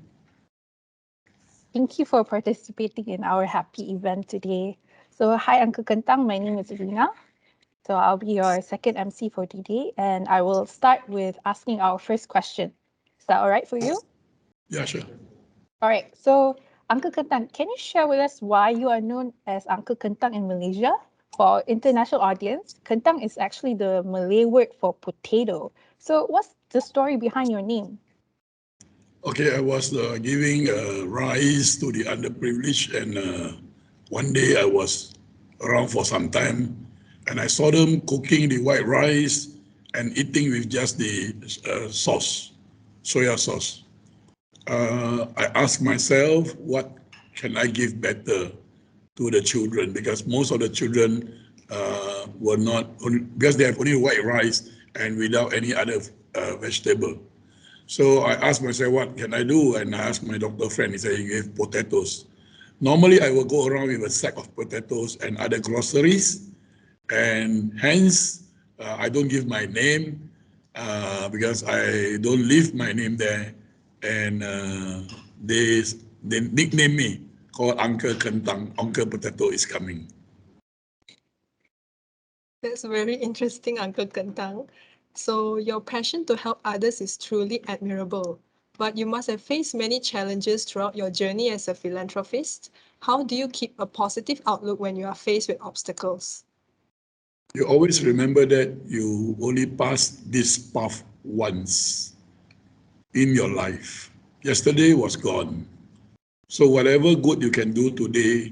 Thank you for participating in our happy event today. So, hi, Uncle Kentang. My name is Rina. So, I'll be your second MC for today, and I will start with asking our first question. Is that all right for you? Yeah, sure. All right. So, Uncle Kentang, can you share with us why you are known as Uncle Kentang in Malaysia? For our international audience, Kentang is actually the Malay word for potato. So, what's the story behind your name? Okay, I was giving rice to the underprivileged, and one day I was around for some time, and I saw them cooking the white rice and eating with just the sauce, soya sauce. I asked myself, what can I give better to the children? Because most of the children were not, because they have only white rice and without any other vegetable. So I asked myself, what can I do? And I asked my doctor friend, he said, he gave potatoes. Normally, I will go around with a sack of potatoes and other groceries, and hence, I don't give my name because I don't leave my name there. And they nickname me, called Uncle Kentang. Uncle Potato is coming. That's very interesting, Uncle Kentang. So your passion to help others is truly admirable, but you must have faced many challenges throughout your journey as a philanthropist. How do you keep a positive outlook when you are faced with obstacles? You always remember that you only pass this path once in your life. Yesterday was gone. So whatever good you can do today,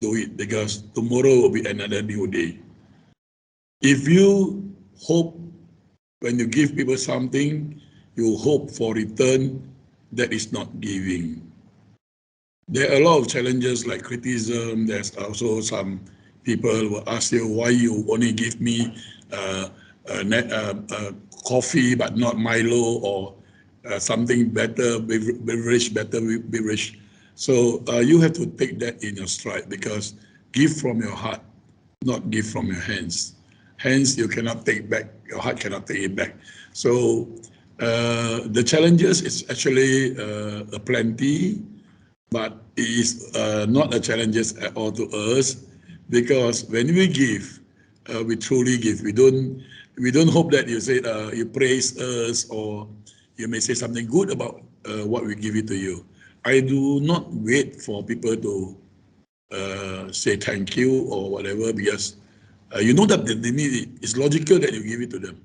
do it, because tomorrow will be another new day. If you hope when you give people something, you hope for return, that is not giving. There are a lot of challenges like criticism. There's also some people will ask you why you only give me coffee but not Milo, or something better, better beverage. So you have to take that in your stride, because give from your heart, not give from your hands. Hence, you cannot take back, your heart cannot take it back. So the challenges is actually a plenty, but it is not a challenges at all to us, because when we give, we truly give. We don't hope that you say you praise us, or you may say something good about what we give it to you. I do not wait for people to say thank you or whatever, because you know that they need it. It's logical that you give it to them.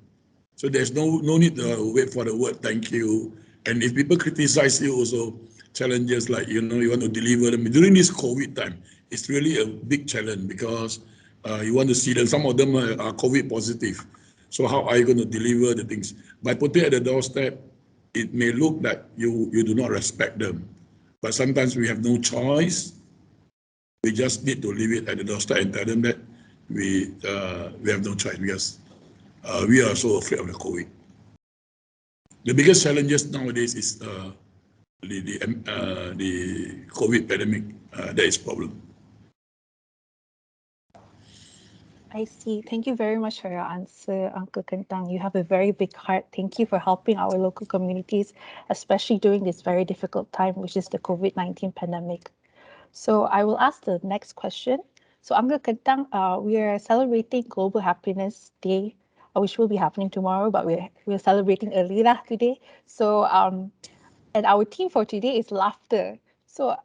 So there's no need to wait for the word thank you. And if people criticize you also, challenges like, you want to deliver them. During this COVID time, it's really a big challenge, because you want to see them. Some of them are COVID positive. So how are you going to deliver the things? By putting it at the doorstep, it may look like you do not respect them. But sometimes we have no choice. We just need to leave it at the doorstep and tell them that we have no choice, because we are so afraid of the COVID. The biggest challenges nowadays is the COVID pandemic. That is problem. I see. Thank you very much for your answer, Uncle Kentang. You have a very big heart. Thank you for helping our local communities, especially during this very difficult time, which is the COVID-19 pandemic. So I will ask the next question. So Uncle Kentang, we are celebrating Global Happiness Day, which will be happening tomorrow, but we're celebrating early lah today. So and our theme for today is laughter. So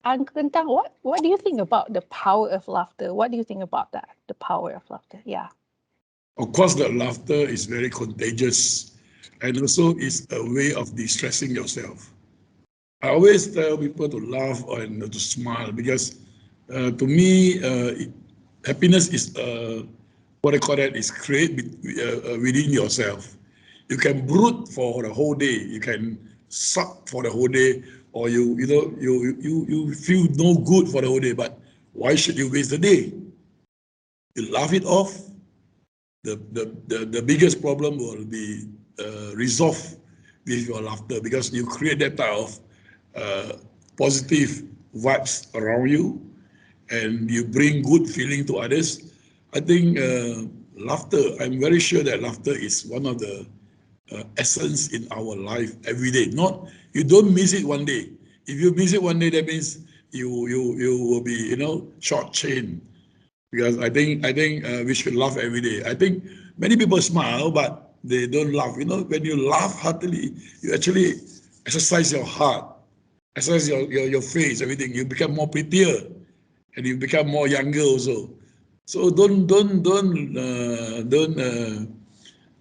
Uncle Kentang, what do you think about the power of laughter? What do you think about that, the power of laughter? Yeah. Of course, the laughter is very contagious. and also it's a way of distressing yourself. I always tell people to laugh and to smile because to me, happiness is what I call that is create within yourself. You can brood for the whole day. You can suck for the whole day, or you feel no good for the whole day. But why should you waste the day? You laugh it off. The biggest problem will be resolved with your laughter because you create that type of positive vibes around you, and you bring good feeling to others. I think laughter, I'm very sure that laughter is one of the essence in our life every day. Not, you don't miss it one day. If you miss it one day, that means you will be, short-changed. Because I think we should laugh every day. I think many people smile, but they don't laugh. When you laugh heartily, you actually exercise your heart, exercise your face, everything. You become more prettier, and you become more younger also. So don't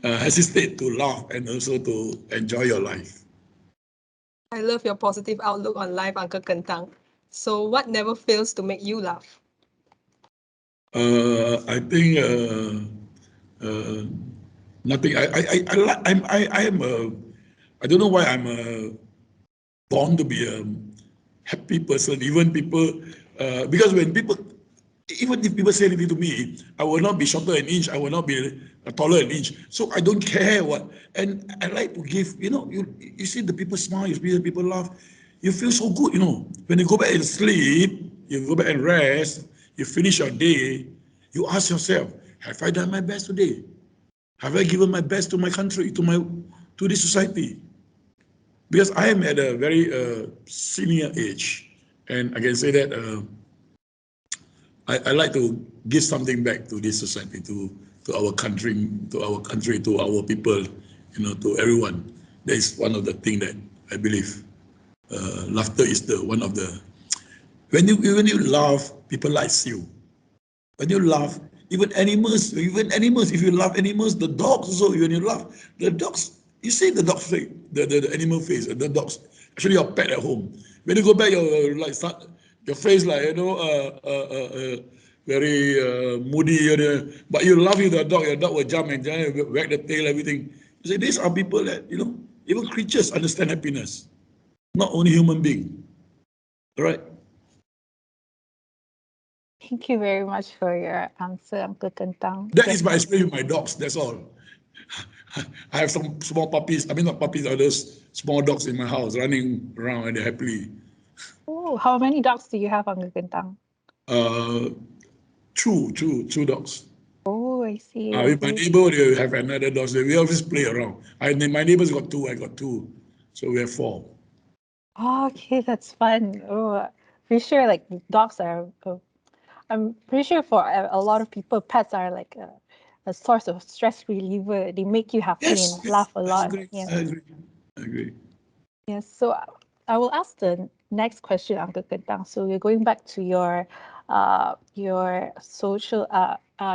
hesitate to laugh and also to enjoy your life. I love your positive outlook on life, Uncle Kentang. So what never fails to make you laugh? I think nothing. I am a. I don't know why I'm born to be a happy person. Even people, because when people, even if people say anything to me, I will not be shorter an inch. I will not be taller an inch. So I don't care what. And I like to give. You see the people smile. You see the people laugh. You feel so good. When you go back and sleep, you go back and rest. You finish your day. You ask yourself, have I done my best today? Have I given my best to my country, to this society? Because I am at a very senior age, and I can say that I like to give something back to this society, to our country, to our people, to everyone. That is one of the things that I believe. Laughter is one of the. When you laugh, people like you. When you laugh, even animals, if you laugh animals, the dogs also, when you laugh, the dogs, you see the dog's face, the animal face, the dogs, actually your pet at home. When you go back, your face very moody, but you laugh with the dog, your dog will jump and wag the tail, everything. You say, these are people that, even creatures understand happiness, not only human being. All right? Thank you very much for your answer, Uncle Kentang. That is my experience with my dogs, that's all. I have some small puppies, I mean not puppies, those small dogs in my house running around and they're happily. Oh, how many dogs do you have, Uncle Kentang? Two dogs. Oh, I see. With my neighbor, they have another dog. We always play around. My neighbors got two, I got two. So we have four. Oh, okay, that's fun. Oh, pretty sure like dogs are, I'm pretty sure for a lot of people, pets are like a source of stress reliever. They make you happy and laugh a lot. Yes. I agree. Yes, so I will ask the next question, Uncle Kentang. So we're going back to your social,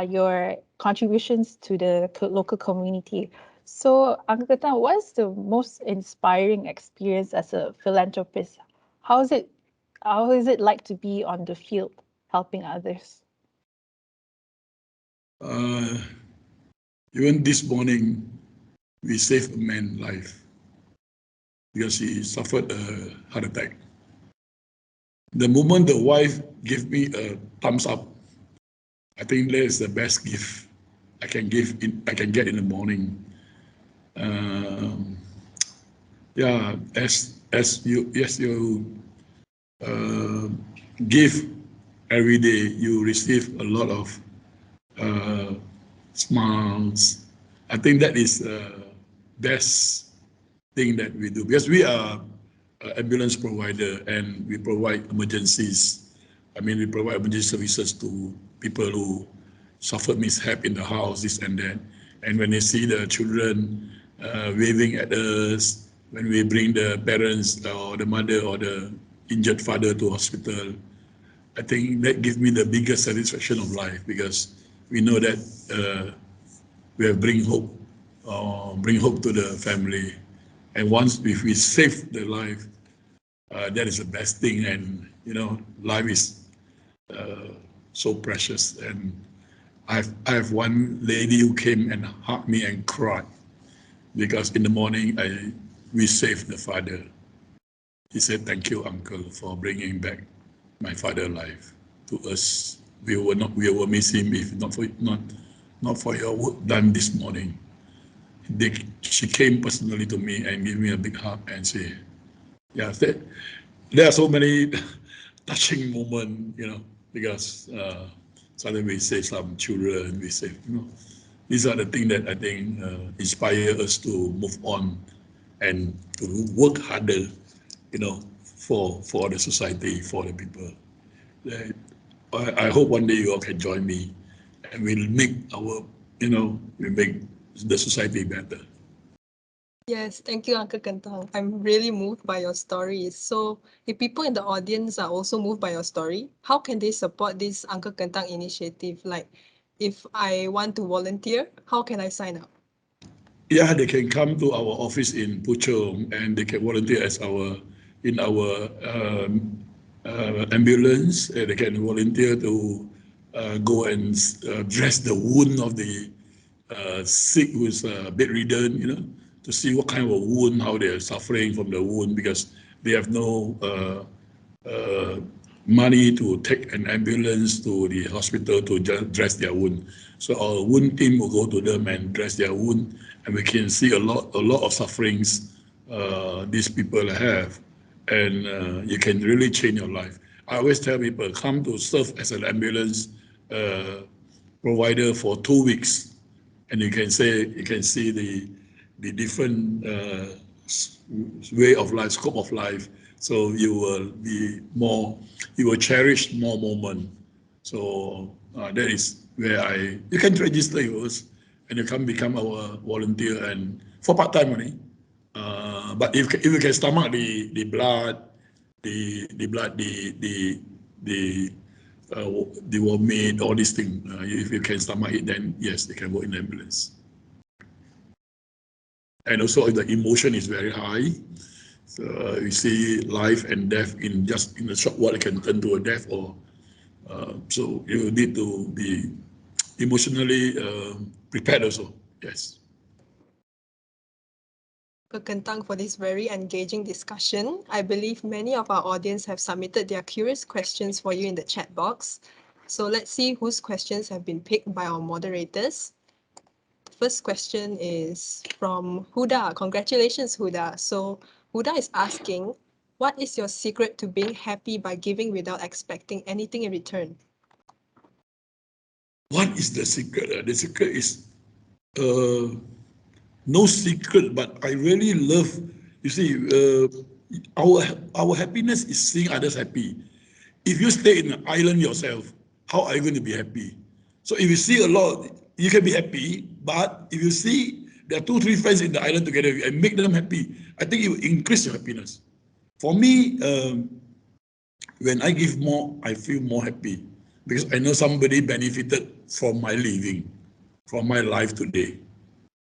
your contributions to the local community. So, Uncle Kentang, what is the most inspiring experience as a philanthropist? How is it like to be on the field helping others? Even this morning, we saved a man's life because he suffered a heart attack. The moment the wife gave me a thumbs up, I think that is the best gift I can get in the morning. Yeah, as you give every day, you receive a lot of smiles. I think that is the best thing that we do because we are an ambulance provider and we provide emergencies. I mean, we provide emergency services to people who suffered mishap in the house, this and that. And when they see the children waving at us, when we bring the parents or the mother or the injured father to hospital, I think that gives me the biggest satisfaction of life because we know that we have bring hope bring hope to the family. And once if we save the life, that is the best thing. And life is so precious. And I have one lady who came and hugged me and cried because in the morning we saved the father. He said, "Thank you, uncle, for bringing back my father alive to us. We will miss him if not for your work done this morning." She came personally to me and gave me a big hug and say, "Yeah, there are so many touching moments, because suddenly we save some children, we save, these are the things that I think inspire us to move on and to work harder, for the society, for the people. I hope one day you all can join me and we'll make we make the society better. Yes, thank you, Uncle Kentang. I'm really moved by your story. So, if people in the audience are also moved by your story, how can they support this Uncle Kentang initiative? Like, if I want to volunteer, how can I sign up? Yeah, they can come to our office in Puchong and they can volunteer in our ambulance. They can volunteer to go and dress the wound of the sick who's bedridden, to see what kind of a wound, how they're suffering from the wound because they have no money to take an ambulance to the hospital to dress their wound. So our wound team will go to them and dress their wound, and we can see a lot of sufferings these people have, and you can really change your life. I always tell people, come to serve as an ambulance provider for 2 weeks, and you can see the different way of life, scope of life. So you will cherish more moment. So that is where you can register yours and you can become our volunteer and for part-time money. But if you can stomach the blood, the vomit, all these things, if you can stomach it, then yes, they can work in the ambulance. And also the emotion is very high. So you see life and death in a short while, it can turn to a death, or so you need to be emotionally prepared also. Yes. Kentang, for this very engaging discussion. I believe many of our audience have submitted their curious questions for you in the chat box. So let's see whose questions have been picked by our moderators. First question is from Huda. Congratulations, Huda. So Huda is asking, what is your secret to being happy by giving without expecting anything in return? What is the secret? The secret is no secret, but I really love, you see, our happiness is seeing others happy. If you stay in an island yourself, how are you going to be happy? So if you see a lot, you can be happy, but if you see there are 2, 3 friends in the island together and make them happy, I think it will increase your happiness. For me, when I give more, I feel more happy because I know somebody benefited from my living, from my life today.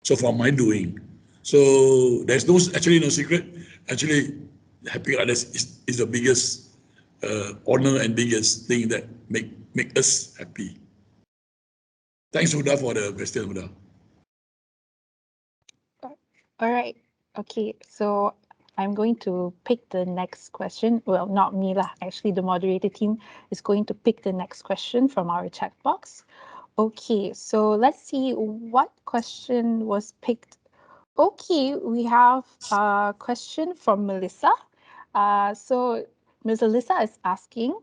So from my doing. So there's actually no secret. Actually, helping others is the biggest honor and biggest thing that make us happy. Thanks, Huda, for the question, Huda. All right. Okay, so I'm going to pick the next question. Well, not me lah. Actually, the moderator team is going to pick the next question from our chat box. Okay, so let's see what question was picked. Okay, we have a question from Melissa. So Ms. Alyssa is asking,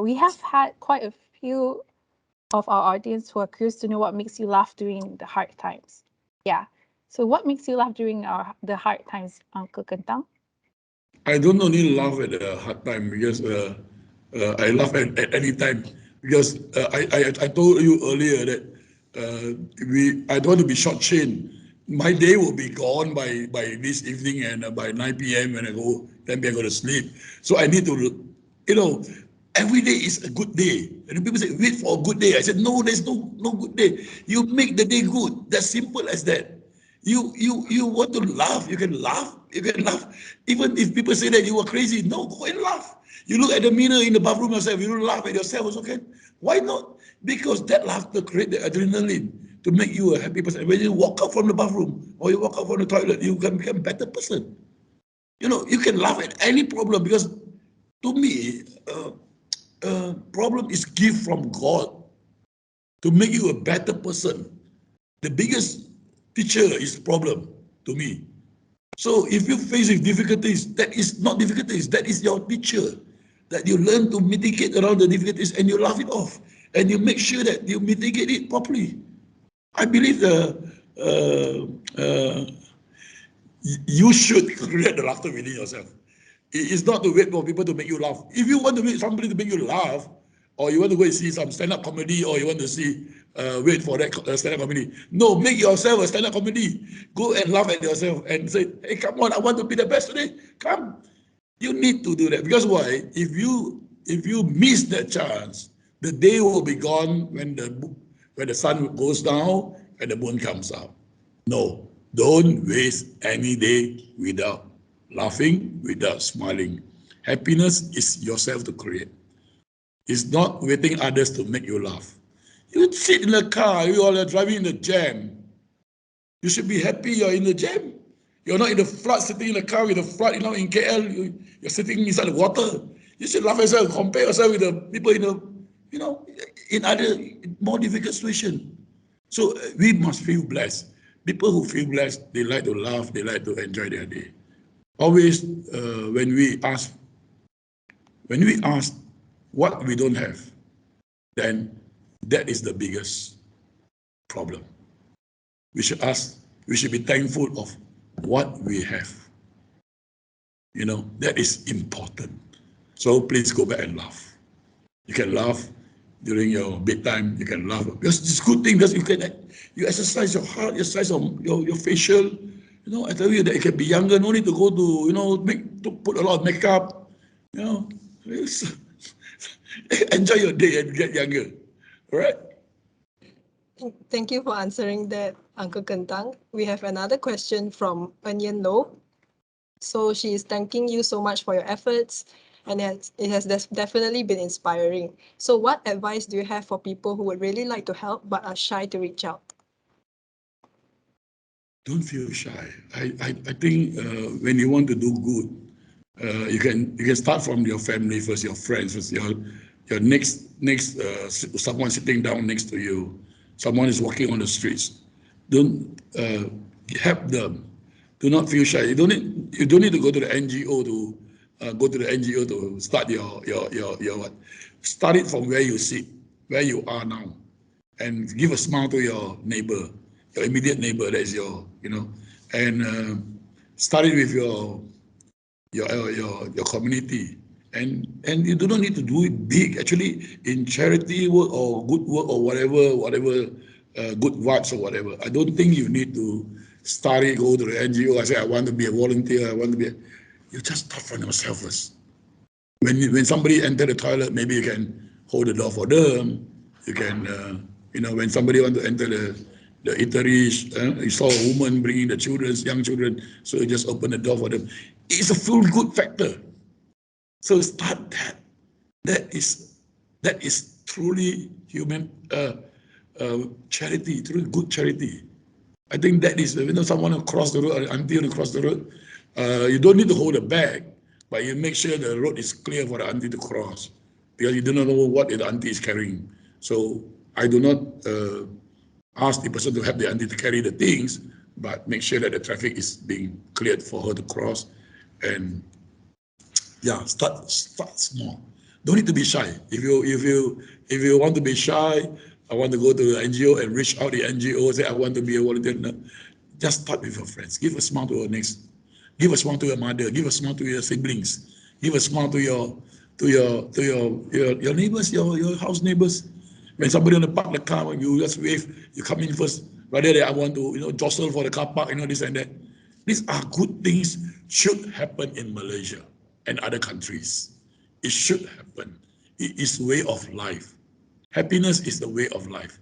we have had quite a few of our audience who are curious to know what makes you laugh during the hard times. Yeah. So what makes you laugh during the hard times, Uncle Kentang? I don't only laugh at a hard time because I laugh at any time because I told you earlier that I don't want to be short-changed. My day will be gone by this evening and by 9 p.m. when I go, 10 p.m. I go to sleep. So I need to, every day is a good day. And people say, wait for a good day. I said, no, there's no good day. You make the day good. That's simple as that. You want to laugh, you can laugh, you can laugh. Even if people say that you are crazy, no, go and laugh. You look at the mirror in the bathroom yourself, you laugh at yourself, it's okay. Why not? Because that laughter creates the adrenaline to make you a happy person. When you walk out from the bathroom or you walk out from the toilet, you can become a better person. You know, you can laugh at any problem because to me, problem is gift from God to make you a better person. The biggest teacher is problem to me. So if you face with difficulties, that is not difficulties, that is your teacher. That you learn to mitigate around the difficulties and you laugh it off. And you make sure that you mitigate it properly. I believe you should create the laughter within yourself. It's not to wait for people to make you laugh. If you want to wait somebody to make you laugh, or you want to go and see some stand-up comedy, or you want to see, wait for that stand-up comedy. No, make yourself a stand-up comedy. Go and laugh at yourself and say, hey, come on, I want to be the best today. Come. You need to do that. Because why? If you miss that chance, the day will be gone when the sun goes down and the moon comes out. No, don't waste any day without laughing, without smiling. Happiness is yourself to create. It's not waiting others to make you laugh. You sit in the car, you are driving in the jam. You should be happy you're in the jam. You're not in the flood, sitting in the car with the flood, in KL, you're sitting inside the water. You should laugh yourself, compare yourself with the people in other more difficult situations. So we must feel blessed. People who feel blessed, they like to laugh, they like to enjoy their day. Always, when we ask what we don't have, then that is the biggest problem. We should be thankful of what we have. That is important. So please go back and laugh. You can laugh during your bedtime, you can laugh. Because it's a good thing because you exercise your heart, you exercise your facial. I tell you that you can be younger, no need to go to put a lot of makeup. Enjoy your day and get younger. All right? Thank you for answering that, Uncle Kentang. We have another question from Onion Low. So she is thanking you so much for your efforts, and it has definitely been inspiring. So what advice do you have for people who would really like to help but are shy to reach out? Don't feel shy. I think when you want to do good, you can start from your family first, your friends first, your next someone sitting down next to you, someone is walking on the streets. Don't help them. Do not feel shy. You don't need to go to the NGO to start your what. Start it from where you sit, where you are now, and give a smile to your neighbor, your immediate neighbor. That is and start it with your community, and you do not need to do it big. Actually, in charity work or good work or whatever, good vibes or whatever. I don't think you need to start it, go to the NGO. I say I want to be a volunteer. You just start from yourself first. When somebody enter the toilet, maybe you can hold the door for them. You can when somebody want to enter the eateries, you saw a woman bringing the young children, so you just open the door for them. It's a full good factor. So start that. That is truly human charity, truly good charity. I think that is, someone across the road, auntie across the road, you don't need to hold a bag, but you make sure the road is clear for the auntie to cross, because you do not know what the auntie is carrying. So I do not ask the person to help the auntie to carry the things, but make sure that the traffic is being cleared for her to cross. And yeah, start small. Don't need to be shy. If you want to be shy, I want to go to the NGO and reach out the NGO, say I want to be a volunteer. No. Just start with your friends. Give a smile to your next. Give a smile to your mother. Give a smile to your siblings. Give a smile to your neighbors, your house neighbors. When somebody on the park the car, you just wave. You come in first. Rather than I want to jostle for the car park, this and that. These are good things should happen in Malaysia and other countries. It should happen. It is way of life. Happiness is the way of life.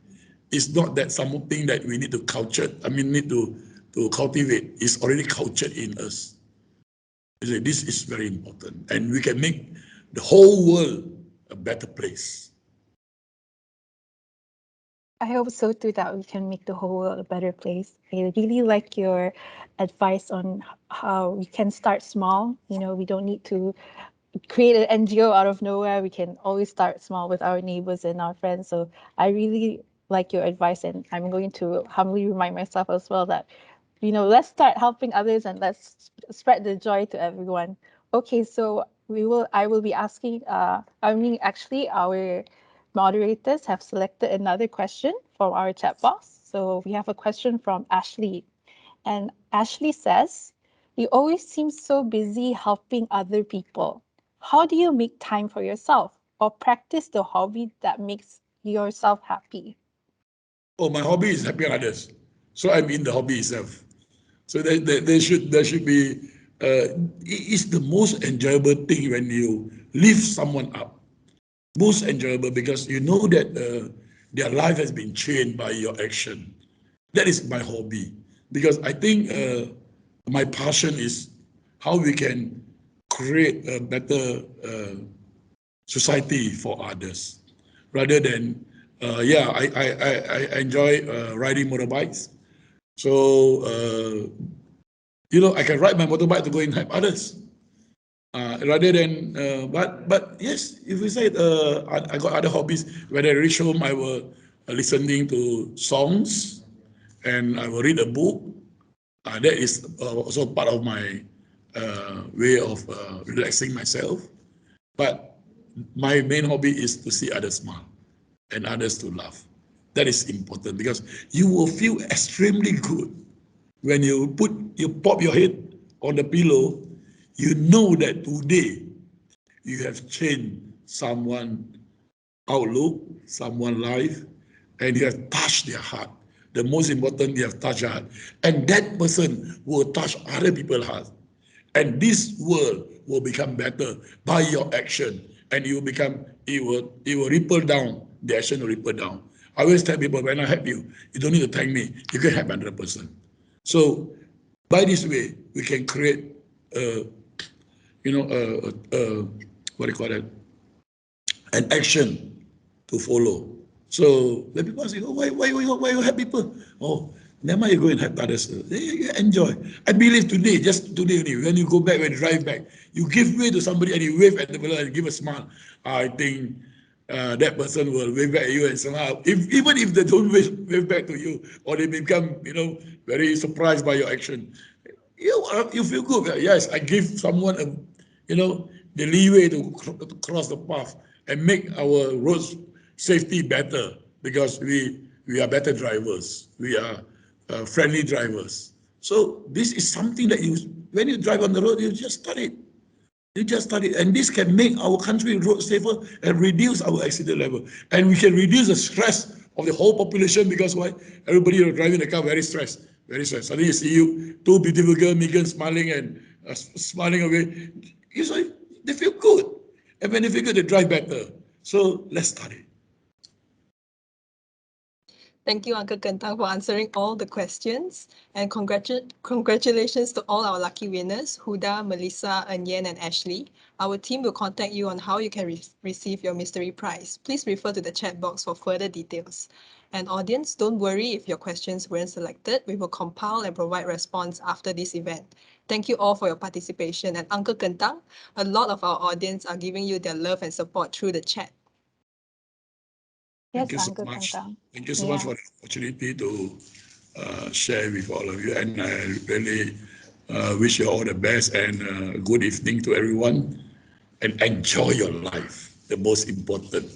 It's not that something that we need to culture. Need to to cultivate. It's already cultured in us. This is very important, and we can make the whole world a better place. I hope so too, that we can make the whole world a better place. I really like your advice on how we can start small. We don't need to create an NGO out of nowhere. We can always start small with our neighbors and our friends. So I really like your advice, and I'm going to humbly remind myself as well that, let's start helping others and let's spread the joy to everyone. Okay, so I will be asking, actually our moderators have selected another question from our chat box. So we have a question from Ashley. And Ashley says, "You always seem so busy helping other people. How do you make time for yourself or practice the hobby that makes yourself happy?" Oh, my hobby is helping others. So I'm in the hobby itself. So there should be, it's the most enjoyable thing when you lift someone up. Most enjoyable because you know that their life has been changed by your action. That is my hobby. Because I think my passion is how we can create a better society for others. Rather than, I enjoy riding motorbikes. So, I can ride my motorbike to go and help others. Rather than, but yes, if we say I got other hobbies, when I reach home, I will listening to songs and I will read a book. That is also part of my way of relaxing myself. But my main hobby is to see others smile and others to laugh. That is important because you will feel extremely good when you pop your head on the pillow. You know that today you have changed someone's outlook, someone's life, and you have touched their heart. The most important, you have touched their heart. And that person will touch other people's hearts. And this world will become better by your action. And it will ripple down. The action will ripple down. I always tell people, when I help you, you don't need to thank me. You can help another person. So by this way, we can create, what do you call that? An action to follow. So when people say, "Oh, why you help people?" Oh, never mind, you go and help others. You enjoy. I believe today, just today only, when you go back, when you drive back, you give way to somebody and you wave at the person and give a smile. I think that person will wave back at you and somehow, even if they don't wave back to you, or they become, very surprised by your action, you feel good. Yes, I give someone the leeway to cross the path and make our roads safety better because we are better drivers. We are friendly drivers. So this is something that when you drive on the road, you just study. You just study, and this can make our country road safer and reduce our accident level. And we can reduce the stress of the whole population because why? Everybody driving the car very stressed, very stressed. Suddenly you see two beautiful girls, Megan, smiling and smiling away. You say they feel good, and when they feel good, they drive better. So let's study. Thank you, Uncle Kentang, for answering all the questions. And congratulations to all our lucky winners, Huda, Melissa, Anyen, and Ashley. Our team will contact you on how you can receive your mystery prize. Please refer to the chat box for further details. And audience, don't worry if your questions weren't selected. We will compile and provide response after this event. Thank you all for your participation. And Uncle Kentang, a lot of our audience are giving you their love and support through the chat. Thank you so much. Thank you so much for the opportunity to share with all of you. And I really wish you all the best and good evening to everyone. And enjoy your life, the most important.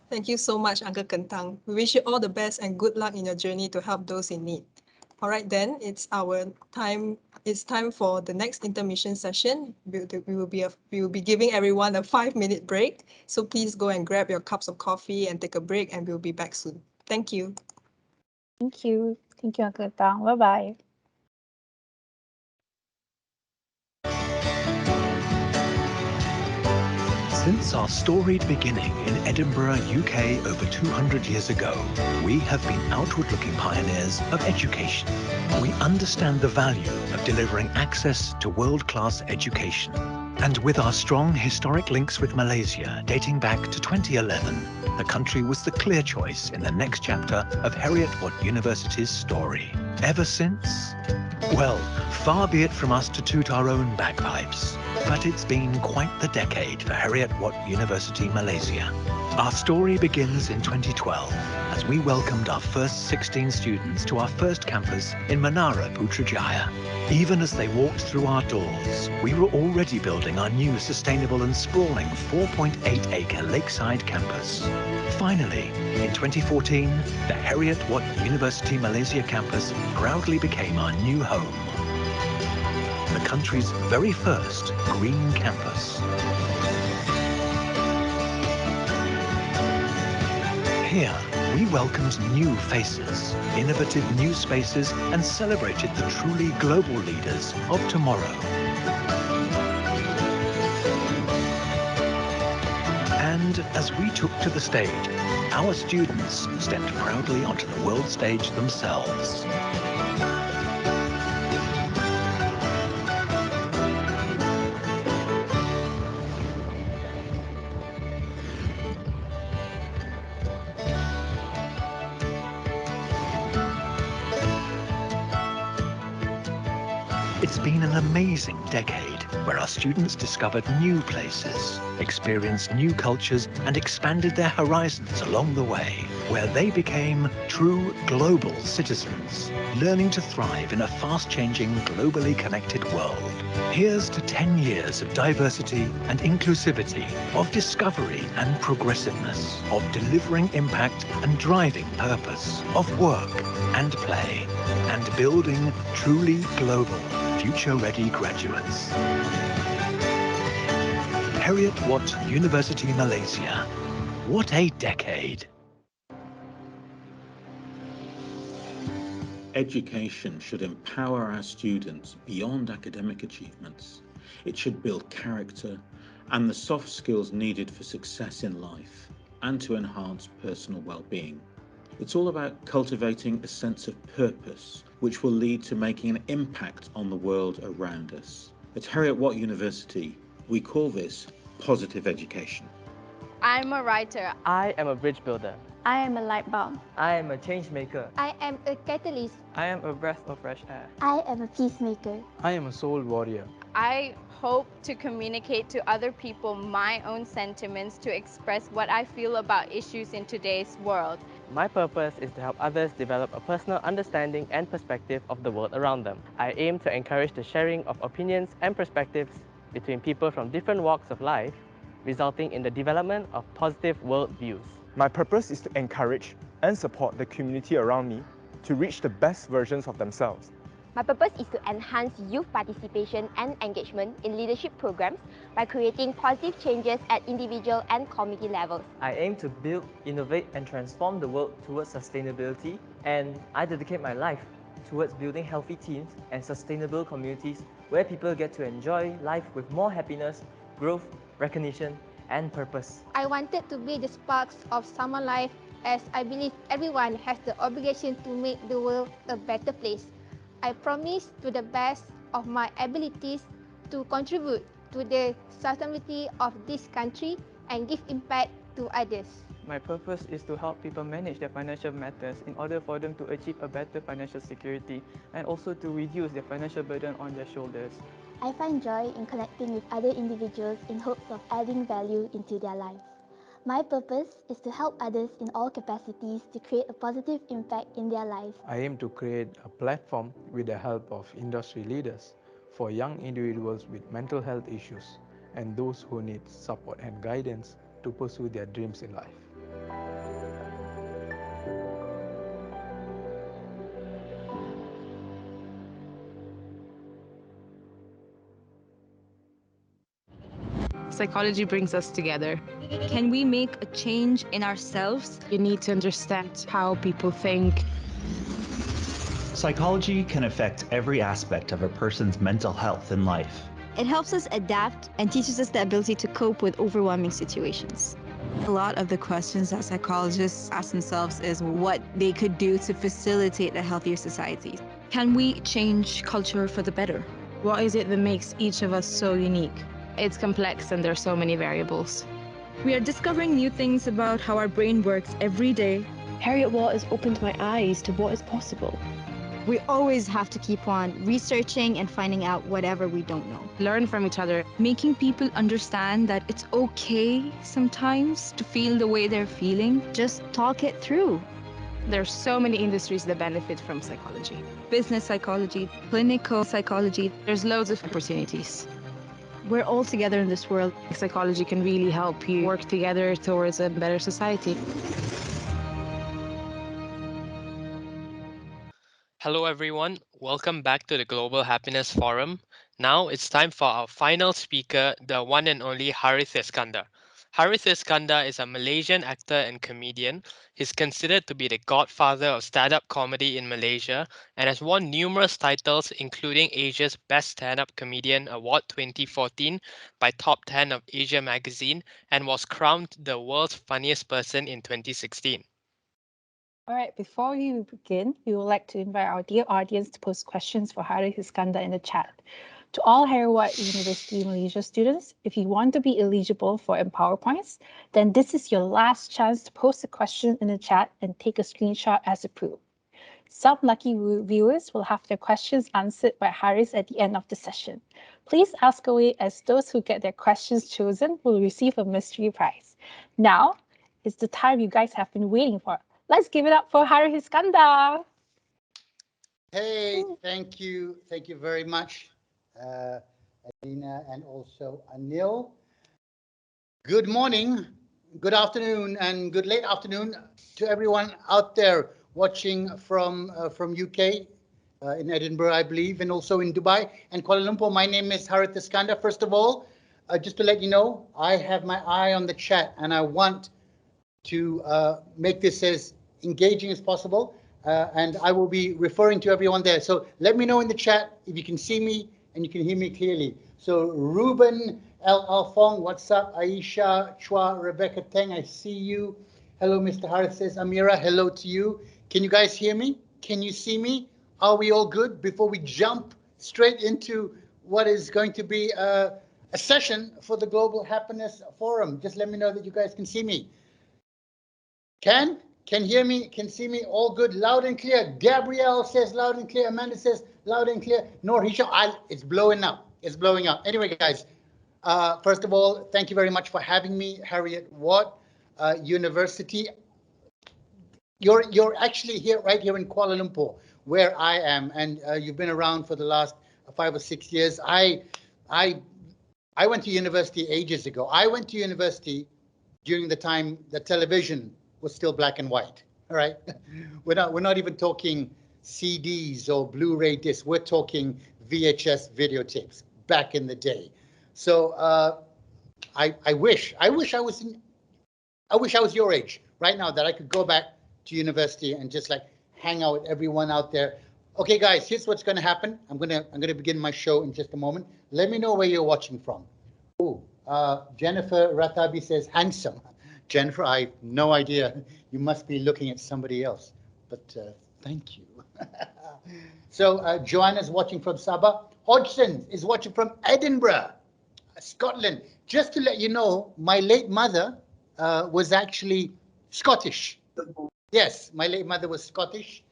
Thank you so much, Uncle Kentang. We wish you all the best and good luck in your journey to help those in need. All right, then it's our time. It's time for the next intermission session. We will be giving everyone a 5-minute break. So please go and grab your cups of coffee and take a break, and we'll be back soon. Thank you. Thank you. Thank you, Uncle Kentang. Bye-bye. Since our storied beginning in Edinburgh, UK over 200 years ago, we have been outward-looking pioneers of education. We understand the value of delivering access to world-class education. And with our strong historic links with Malaysia dating back to 2011, the country was the clear choice in the next chapter of Heriot-Watt University's story. Ever since? Well, far be it from us to toot our own bagpipes, but it's been quite the decade for Heriot-Watt University Malaysia. Our story begins in 2012 as we welcomed our first 16 students to our first campus in Menara Putrajaya. Even as they walked through our doors, we were already building our new sustainable and sprawling 4.8-acre lakeside campus. Finally, in 2014, the Heriot-Watt University Malaysia campus proudly became our new home. The country's very first green campus. Here, we welcomed new faces, innovative new spaces, and celebrated the truly global leaders of tomorrow. And as we took to the stage, our students stepped proudly onto the world stage themselves. It's been an amazing decade where our students discovered new places, experienced new cultures, and expanded their horizons along the way, where they became true global citizens, learning to thrive in a fast-changing, globally connected world. Here's to 10 years of diversity and inclusivity, of discovery and progressiveness, of delivering impact and driving purpose, of work and play, and building truly global, future-ready graduates. Heriot-Watt University Malaysia. What a decade! Education should empower our students beyond academic achievements. It should build character and the soft skills needed for success in life and to enhance personal well-being. It's all about cultivating a sense of purpose, which will lead to making an impact on the world around us. At Heriot-Watt University, we call this positive education. I'm a writer. I am a bridge builder. I am a light bulb. I am a change maker. I am a catalyst. I am a breath of fresh air. I am a peacemaker. I am a soul warrior. I hope to communicate to other people my own sentiments to express what I feel about issues in today's world. My purpose is to help others develop a personal understanding and perspective of the world around them. I aim to encourage the sharing of opinions and perspectives between people from different walks of life, resulting in the development of positive worldviews. My purpose is to encourage and support the community around me to reach the best versions of themselves. My purpose is to enhance youth participation and engagement in leadership programs by creating positive changes at individual and community levels. I aim to build, innovate, and transform the world towards sustainability, and I dedicate my life towards building healthy teams and sustainable communities where people get to enjoy life with more happiness, growth, recognition, and purpose. I wanted to be the sparks of summer life, as I believe everyone has the obligation to make the world a better place. I promise to the best of my abilities to contribute to the sustainability of this country and give impact to others. My purpose is to help people manage their financial matters in order for them to achieve a better financial security and also to reduce their financial burden on their shoulders. I find joy in connecting with other individuals in hopes of adding value into their lives. My purpose is to help others in all capacities to create a positive impact in their lives. I aim to create a platform with the help of industry leaders for young individuals with mental health issues and those who need support and guidance to pursue their dreams in life. Psychology brings us together. Can we make a change in ourselves? You need to understand how people think. Psychology can affect every aspect of a person's mental health in life. It helps us adapt and teaches us the ability to cope with overwhelming situations. A lot of the questions that psychologists ask themselves is what they could do to facilitate a healthier society. Can we change culture for the better? What is it that makes each of us so unique? It's complex and there are so many variables. We are discovering new things about how our brain works every day. Heriot-Watt has opened my eyes to what is possible. We always have to keep on researching and finding out whatever we don't know. Learn from each other, making people understand that it's okay sometimes to feel the way they're feeling. Just talk it through. There's so many industries that benefit from psychology. Business psychology, clinical psychology. There's loads of opportunities. We're all together in this world. Psychology can really help you work together towards a better society. Hello everyone, welcome back to the Global Happiness Forum. Now it's time for our final speaker, the one and only Harith Iskander. Harith Iskander is a Malaysian actor and comedian. He's considered to be the godfather of stand-up comedy in Malaysia and has won numerous titles including Asia's Best Stand-Up Comedian Award 2014 by Top 10 of Asia magazine and was crowned the world's funniest person in 2016. All right, before we begin, we would like to invite our dear audience to post questions for Harith Iskander in the chat. To all Heriot-Watt University Malaysia students, if you want to be eligible for Empower Points, then this is your last chance to post a question in the chat and take a screenshot as approved. Some lucky viewers will have their questions answered by Harith at the end of the session. Please ask away as those who get their questions chosen will receive a mystery prize. Now is the time you guys have been waiting for. Let's give it up for Harith Iskander. Hey, thank you very much, Alina and also Anil. Good morning, good afternoon, and good late afternoon to everyone out there watching from UK, in Edinburgh, I believe, and also in Dubai and Kuala Lumpur. My name is Harith Iskander. First of all, just to let you know, I have my eye on the chat, and I want to make this as engaging as possible, and I will be referring to everyone there. So let me know in the chat if you can see me and you can hear me clearly. So Ruben Alfong, what's up? Aisha Chua, Rebecca Teng, I see you. Hello, Mr. Harith, says Amira. Hello to you. Can you guys hear me? Can you see me? Are we all good before we jump straight into what is going to be a session for the Global Happiness Forum? Just let me know that you guys can see me. Can hear me, can see me, all good, loud and clear. Gabrielle says loud and clear. Amanda says loud and clear. Noor Hisham, it's blowing up. It's blowing up. Anyway, guys, first of all, thank you very much for having me, Heriot-Watt University. You're actually here, right here in Kuala Lumpur, where I am, and you've been around for the last 5 or 6 years. I went to university ages ago. I went to university during the time that television was still black and white. All right, we're not even talking CDs or Blu-ray discs. We're talking VHS videotapes back in the day. So I wish I was your age right now, that I could go back to university and just like hang out with everyone out there. Okay, guys, here's what's going to happen. I'm gonna begin my show in just a moment. Let me know where you're watching from. Oh, Jennifer Ratabi says handsome. Jennifer, I have no idea. You must be looking at somebody else, but thank you. So Joanna's watching from Sabah. Hodgson is watching from Edinburgh, Scotland. Just to let you know, my late mother was actually Scottish. Yes, my late mother was Scottish.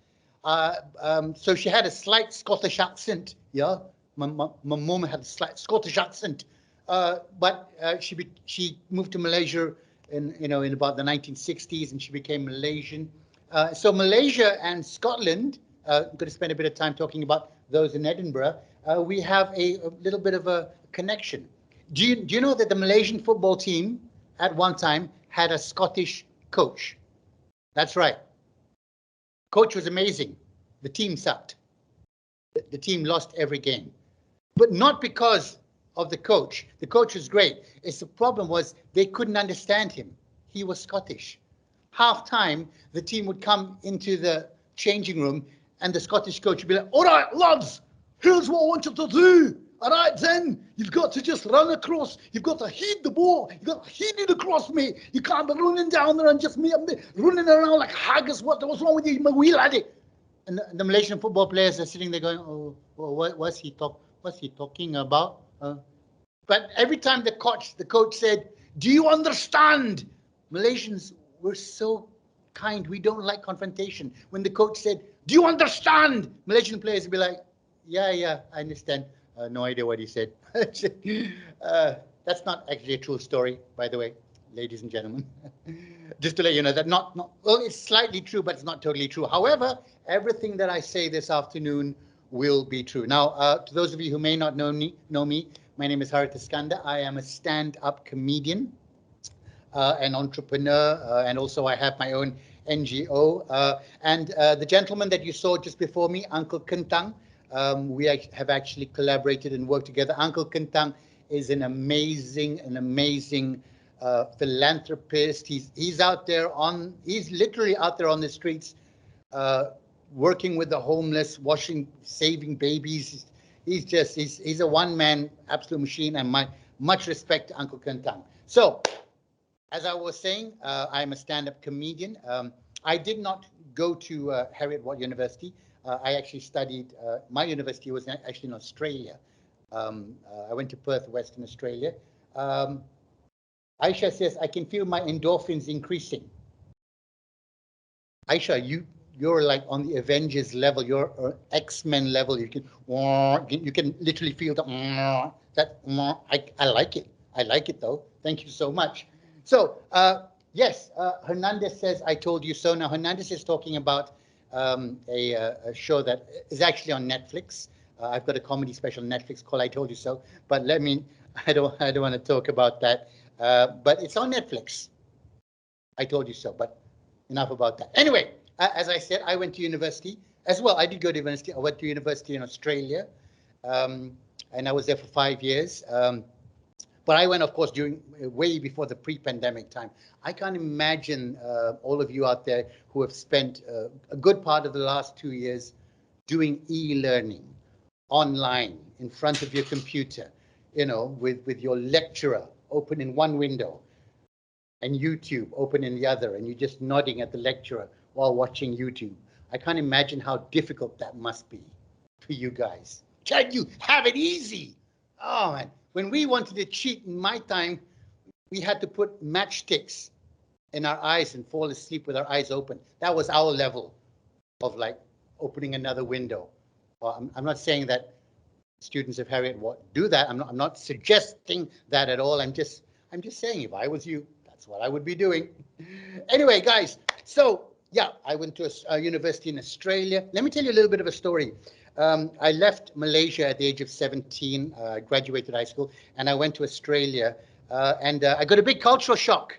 So she had a slight Scottish accent. Yeah, my mom had a slight Scottish accent, but she moved to Malaysia in about the 1960s, and she became Malaysian. So Malaysia and Scotland, I'm going to spend a bit of time talking about those in Edinburgh. We have a little bit of a connection. Do you know that the Malaysian football team at one time had a Scottish coach? That's right. Coach was amazing. The team sucked. The team lost every game, but not because of the coach. The coach was great. The problem was they couldn't understand him. He was Scottish. Half time, the team would come into the changing room and the Scottish coach would be like, all right, lads, here's what I want you to do. All right, then you've got to just run across. You've got to heed the ball. You've got to heed it across me. You can't be running down there and just me running around like a haggis. What's wrong with you, my wee laddie? And the Malaysian football players are sitting there going, "Oh, well, what's he talking about?" But every time the coach said, "Do you understand?" Malaysians were so kind. We don't like confrontation. When the coach said, "Do you understand?" Malaysian players would be like, "Yeah, I understand." No idea what he said. That's not actually a true story, by the way, ladies and gentlemen. Just to let you know that well, it's slightly true, but it's not totally true. However, everything that I say this afternoon will be true. Now, to those of you who may not know me, my name is Harith Iskander. I am a stand-up comedian, an entrepreneur, and also I have my own NGO. And the gentleman that you saw just before me, Uncle Kentang, we have actually collaborated and worked together. Uncle Kentang is an amazing philanthropist. He's out there he's literally out there on the streets, working with the homeless, saving babies. He's a one-man absolute machine, and much respect to Uncle Kentang. So, as I was saying, I'm a stand-up comedian. I did not go to Heriot-Watt University. I actually studied, my university was actually in Australia. I went to Perth, Western Australia. Aisha says, I can feel my endorphins increasing. Aisha, you're like on the Avengers level, you're X-Men level. You can literally feel that. I like it. I like it though. Thank you so much. So yes, Hernandez says, I told you so. Now Hernandez is talking about a show that is actually on Netflix. I've got a comedy special on Netflix called I Told You So. But I don't want to talk about that. But it's on Netflix. I told you so. But enough about that. Anyway, as I said, I went to university as well. I did go to university. I went to university in Australia, and I was there for 5 years. But I went, of course, way before the pre-pandemic time. I can't imagine all of you out there who have spent a good part of the last 2 years doing e-learning online in front of your computer, with your lecturer open in one window and YouTube open in the other, and you're just nodding at the lecturer while watching YouTube. I can't imagine how difficult that must be for you guys. Can you have it easy? Oh, man. When we wanted to cheat in my time, we had to put matchsticks in our eyes and fall asleep with our eyes open. That was our level of like opening another window. I'm not saying that students of Heriot-Watt do that. I'm not suggesting that at all. I'm just saying if I was you, that's what I would be doing. Anyway, guys, so yeah, I went to a university in Australia. Let me tell you a little bit of a story. I left Malaysia at the age of 17, graduated high school, and I went to Australia. And I got a big cultural shock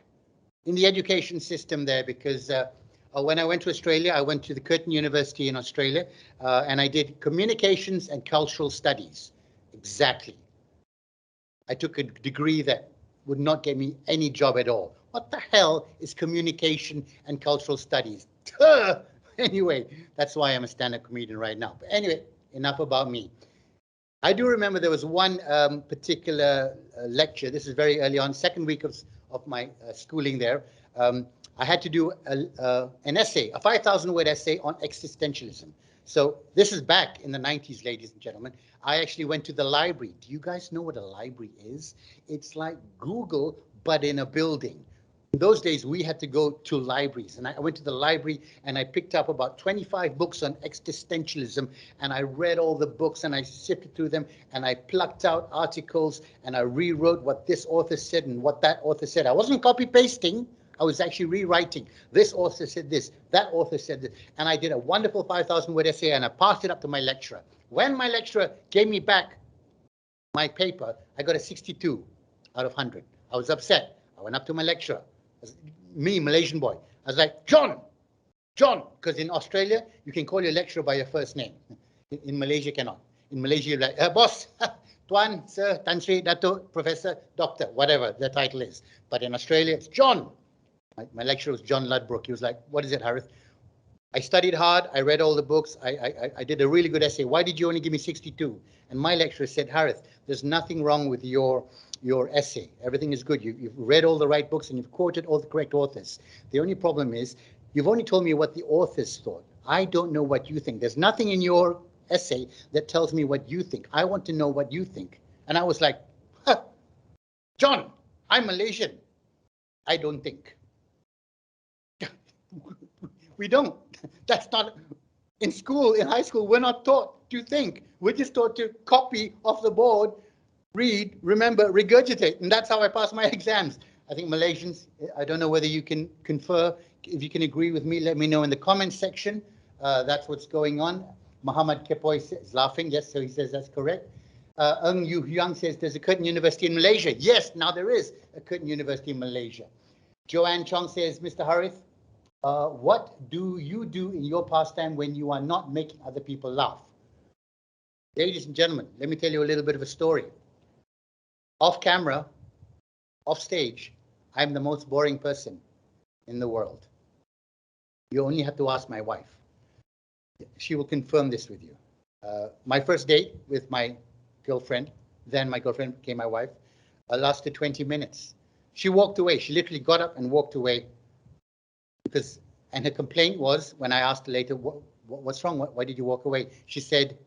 in the education system there because when I went to Australia, I went to the Curtin University in Australia, and I did communications and cultural studies. Exactly. I took a degree that would not get me any job at all. What the hell is communication and cultural studies? Anyway, that's why I'm a stand-up comedian right now. But anyway, enough about me. I do remember there was one particular lecture. This is very early on, second week of my schooling there. I had to do an essay, a 5,000-word essay on existentialism. So this is back in the 90s, ladies and gentlemen. I actually went to the library. Do you guys know what a library is? It's like Google, but in a building. In those days, we had to go to libraries, and I went to the library and I picked up about 25 books on existentialism, and I read all the books and I sifted through them and I plucked out articles and I rewrote what this author said and what that author said. I wasn't copy pasting. I was actually rewriting. This author said this, that author said this, and I did a wonderful 5,000-word essay and I passed it up to my lecturer. When my lecturer gave me back my paper, I got a 62 out of 100. I was upset. I went up to my lecturer, me, Malaysian boy. I was like, John, because in Australia, you can call your lecturer by your first name. In Malaysia, cannot. In Malaysia, you're like, boss, Tuan, Sir, Tan Sri, Dato, Professor, Doctor, whatever the title is. But in Australia, it's John. My lecturer was John Ludbrook. He was like, what is it, Harith? I studied hard. I read all the books. I did a really good essay. Why did you only give me 62? And my lecturer said, Harith, there's nothing wrong with your essay. Everything is good. You've read all the right books and you've quoted all the correct authors. The only problem is you've only told me what the authors thought. I don't know what you think. There's nothing in your essay that tells me what you think. I want to know what you think. And I was like, huh, John, I'm Malaysian. I don't think. We don't. That's not, in school, in high school, we're not taught to think. We're just taught to copy off the board, read, remember, regurgitate. And that's how I pass my exams. I think Malaysians, I don't know whether you can confer. If you can agree with me, let me know in the comments section. That's what's going on. Muhammad Kepoy is laughing. Yes, so he says that's correct. Ng Yu Hyang says there's a Curtin University in Malaysia. Yes, now there is a Curtin University in Malaysia. Joanne Chong says, Mr. Harith, what do you do in your pastime when you are not making other people laugh? Ladies and gentlemen, let me tell you a little bit of a story. Off camera, off stage, I'm the most boring person in the world. You only have to ask my wife. She will confirm this with you. My first date with my girlfriend, then my girlfriend became my wife, lasted 20 minutes. She walked away. She literally got up and walked away. Because, and her complaint was, when I asked her later, what's wrong? Why did you walk away? She said,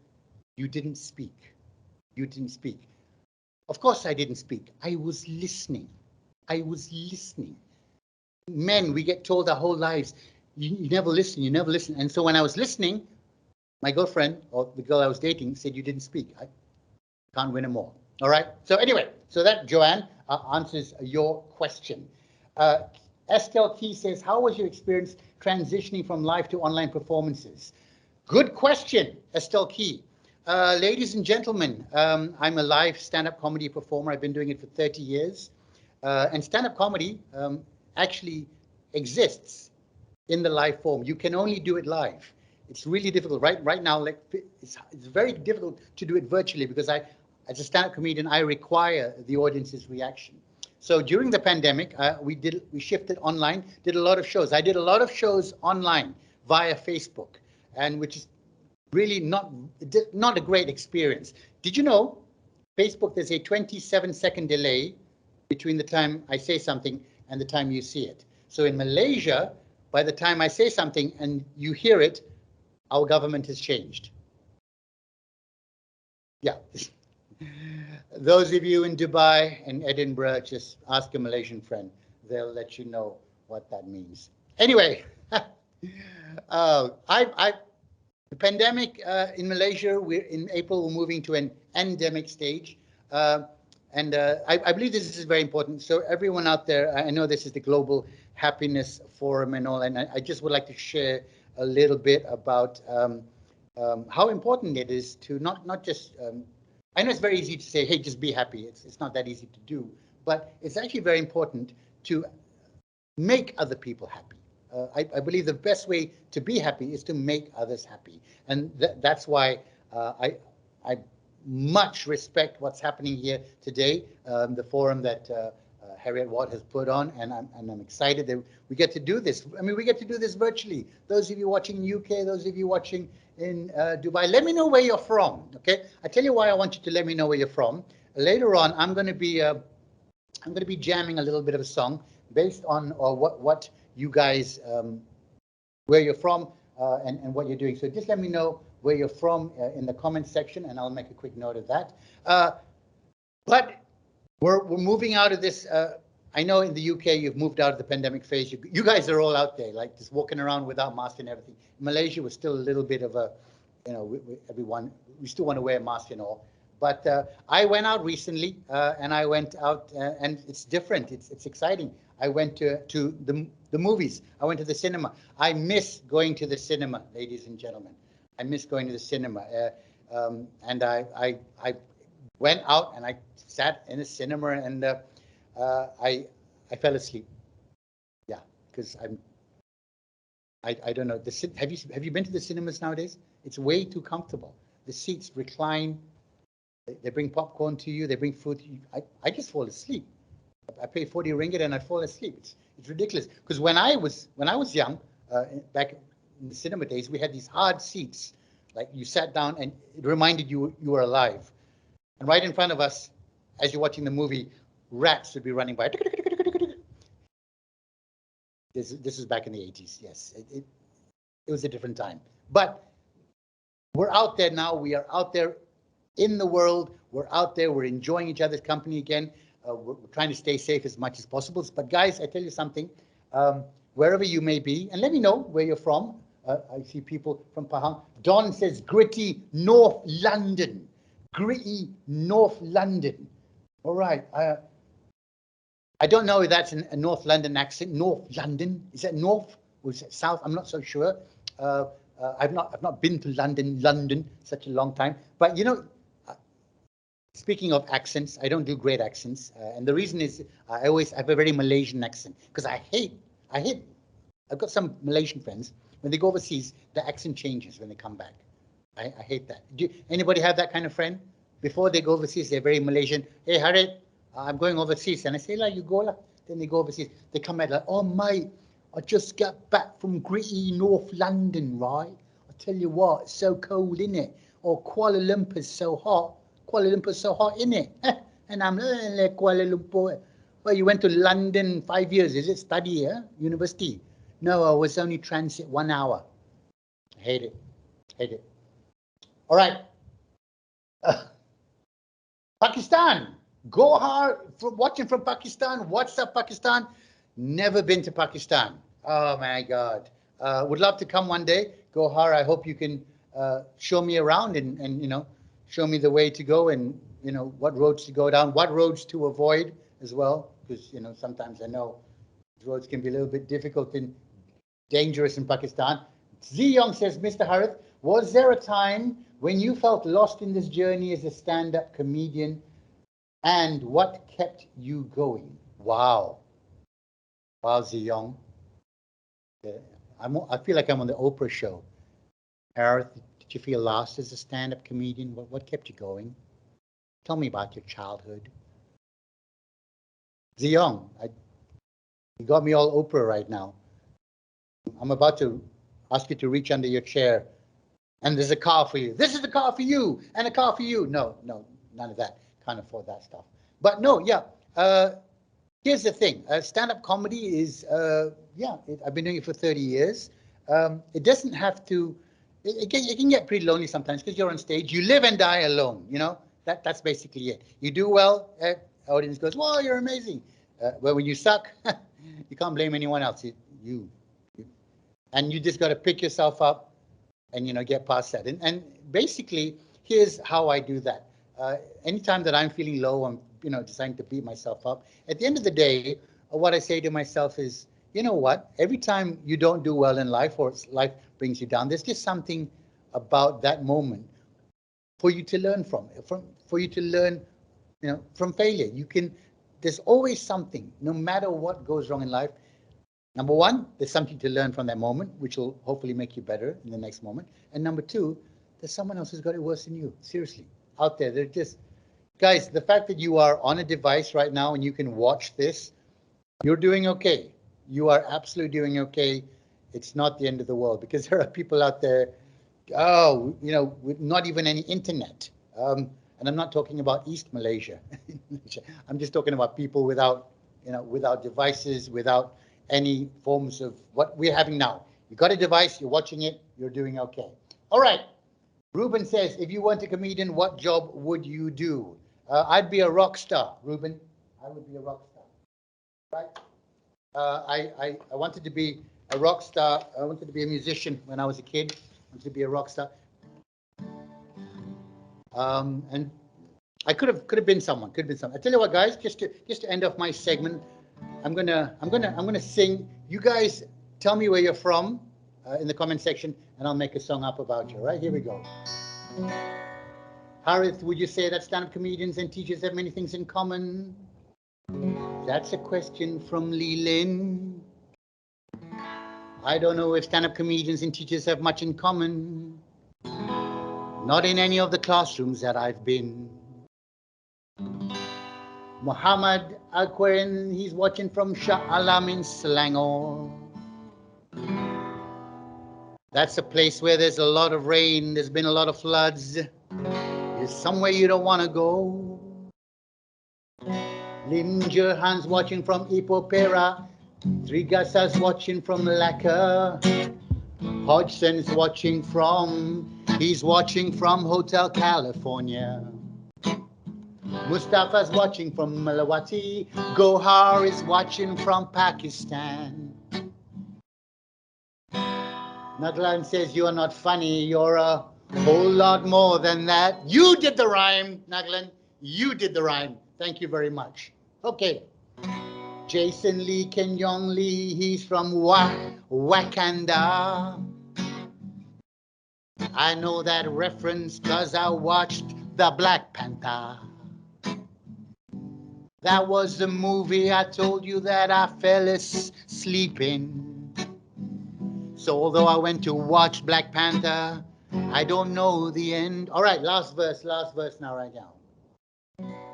you didn't speak. You didn't speak. Of course I didn't speak. I was listening. I was listening. Men, we get told our whole lives, you never listen, you never listen. And so when I was listening, my girlfriend, or the girl I was dating, said, you didn't speak. I can't win them all. All right. So anyway, so that, Joanne, answers your question. Estelle Key says, how was your experience transitioning from live to online performances? Good question, Estelle Key. Ladies and gentlemen, I'm a live stand-up comedy performer. I've been doing it for 30 years. And stand-up comedy actually exists in the live form. You can only do it live. It's really difficult. Right now, like it's very difficult to do it virtually because as a stand-up comedian, I require the audience's reaction. So during the pandemic, we shifted online, did a lot of shows. I did a lot of shows online via Facebook, and which is really not a great experience. Did you know, Facebook, there's a 27-second delay between the time I say something and the time you see it. So in Malaysia, by the time I say something and you hear it, our government has changed. Yeah. Those of you in Dubai and Edinburgh, just ask a Malaysian friend. They'll let you know what that means. Anyway, the pandemic in Malaysia, in April, we're moving to an endemic stage. I believe this is very important. So everyone out there, I know this is the Global Happiness Forum and all, and I just would like to share a little bit about how important it is to not just, I know it's very easy to say, hey, just be happy. It's not that easy to do, but it's actually very important to make other people happy. I believe the best way to be happy is to make others happy. And that's why I much respect what's happening here today, the forum that Heriot-Watt has put on, and I'm excited that we get to do this. I mean, we get to do this virtually. Those of you watching in UK, those of you watching in Dubai, let me know where you're from, okay? I tell you why I want you to let me know where you're from. Later on, I'm going to be jamming a little bit of a song based on what you guys, where you're from and what you're doing. So just let me know where you're from in the comments section, and I'll make a quick note of that. But we're moving out of this. I know in the UK you've moved out of the pandemic phase. You guys are all out there, like just walking around without masks and everything. In Malaysia was still a little bit of a, you know, we still want to wear a mask and all. But I went out recently, and I went out, and it's different. It's exciting. I went to the movies. I went to the cinema. I miss going to the cinema, ladies and gentlemen. I miss going to the cinema. And I went out and I sat in a cinema, and I fell asleep. Yeah, because I don't know. Have you been to the cinemas nowadays? It's way too comfortable. The seats recline. They bring popcorn to you. They bring food to you. I just fall asleep. I pay 40 ringgit and I fall asleep. It's ridiculous. Because when I was young, back in the cinema days, we had these hard seats. Like you sat down and it reminded you you were alive. And right in front of us, as you're watching the movie, rats would be running by. This is back in the 80s. Yes, it was a different time. But we're out there now. We are out there in the world. We're out there. We're enjoying each other's company again. We're trying to stay safe as much as possible. But guys, I tell you something. Wherever you may be, and let me know where you're from. I see people from Pahang. Don says gritty North London. Gritty North London. All right. I don't know if that's a North London accent. North London. Is that North or is it South? I'm not so sure. I've not been to London such a long time. But you know, speaking of accents, I don't do great accents, and the reason is I always have a very Malaysian accent because I hate. I've got some Malaysian friends. When they go overseas, the accent changes when they come back. I hate that. Anybody have that kind of friend? Before they go overseas, they're very Malaysian. Hey, Harith, I'm going overseas. And I say, you go lah. Then they go overseas. They come back like, oh, mate, I just got back from gritty North London, right? I tell you what, it's so cold, innit? Or Kuala Lumpur's so hot. Kuala Lumpur's so hot, innit? And I'm like, Kuala Lumpur. Well, you went to London 5 years, is it? Study, university? No, I was only transit 1 hour. I hate it. Hate it. All right. Pakistan. Gohar, watching from Pakistan. What's up, Pakistan? Never been to Pakistan. Oh, my God. Would love to come one day. Gohar, I hope you can show me around and, you know, show me the way to go and, you know, what roads to go down, what roads to avoid as well. Because, you know, sometimes I know roads can be a little bit difficult and dangerous in Pakistan. Ziyong says, Mr. Harith, was there a time when you felt lost in this journey as a stand-up comedian, and what kept you going? Wow. Wow, Ziyong. I feel like I'm on the Oprah show. Harith, did you feel lost as a stand-up comedian? What kept you going? Tell me about your childhood. Ziyong, you got me all Oprah right now. I'm about to ask you to reach under your chair, and there's a car for you. This is the car for you, and a car for you. No, none of that. Can't afford that stuff. But no, yeah. Here's the thing. Stand-up comedy is, I've been doing it for 30 years. It doesn't have to. It can get pretty lonely sometimes because you're on stage. You live and die alone. You know, that's basically it. You do well, audience goes, "Wow, you're amazing." Well, when you suck, you can't blame anyone else. You. And you just got to pick yourself up and, you know, get past that. And basically, here's how I do that. Anytime that I'm feeling low, I'm, you know, deciding to beat myself up. At the end of the day, what I say to myself is, you know what? Every time you don't do well in life or life brings you down, there's just something about that moment for you to learn from for you to learn, you know, from failure. There's always something, no matter what goes wrong in life. Number one, there's something to learn from that moment, which will hopefully make you better in the next moment. And number two, there's someone else who's got it worse than you. Seriously, out there, they're just, guys, the fact that you are on a device right now and you can watch this, you're doing okay. You are absolutely doing okay. It's not the end of the world because there are people out there, you know, with not even any internet. And I'm not talking about East Malaysia. I'm just talking about people without, you know, without devices, without any forms of what we're having now. You got a device, you're watching it, you're doing okay. All right. Ruben says, if you weren't a comedian, what job would you do? I'd be a rock star, Ruben. I would be a rock star. Right? I wanted to be a rock star. I wanted to be a musician when I was a kid. I wanted to be a rock star. And I could have been someone. I tell you what, guys, just to end off my segment, I'm gonna sing. You guys tell me where you're from in the comment section, and I'll make a song up about you. Right, here we go. Harith, would you say that stand-up comedians and teachers have many things in common? That's a question from Lee Lin. I don't know if stand-up comedians and teachers have much in common. Not in any of the classrooms that I've been. Muhammad Aquarin, he's watching from Shah Alam in Selangor. That's a place where there's a lot of rain, there's been a lot of floods. It's somewhere you don't want to go. Linger Hans watching from Ipopera. Trigasas watching from Lacquer. Hodgson's watching he's watching from Hotel California. Mustafa's watching from Malawati. Gohar is watching from Pakistan. Naglan says you are not funny, you're a whole lot more than that. You did the rhyme, Naglan. You did the rhyme. Thank you very much. Okay. Jason Lee Kenyong Lee, he's from Wakanda. I know that reference cause I watched the Black Panther. That was the movie I told you that I fell asleep in. So although I went to watch Black Panther, I don't know the end. All right, last verse now, right now.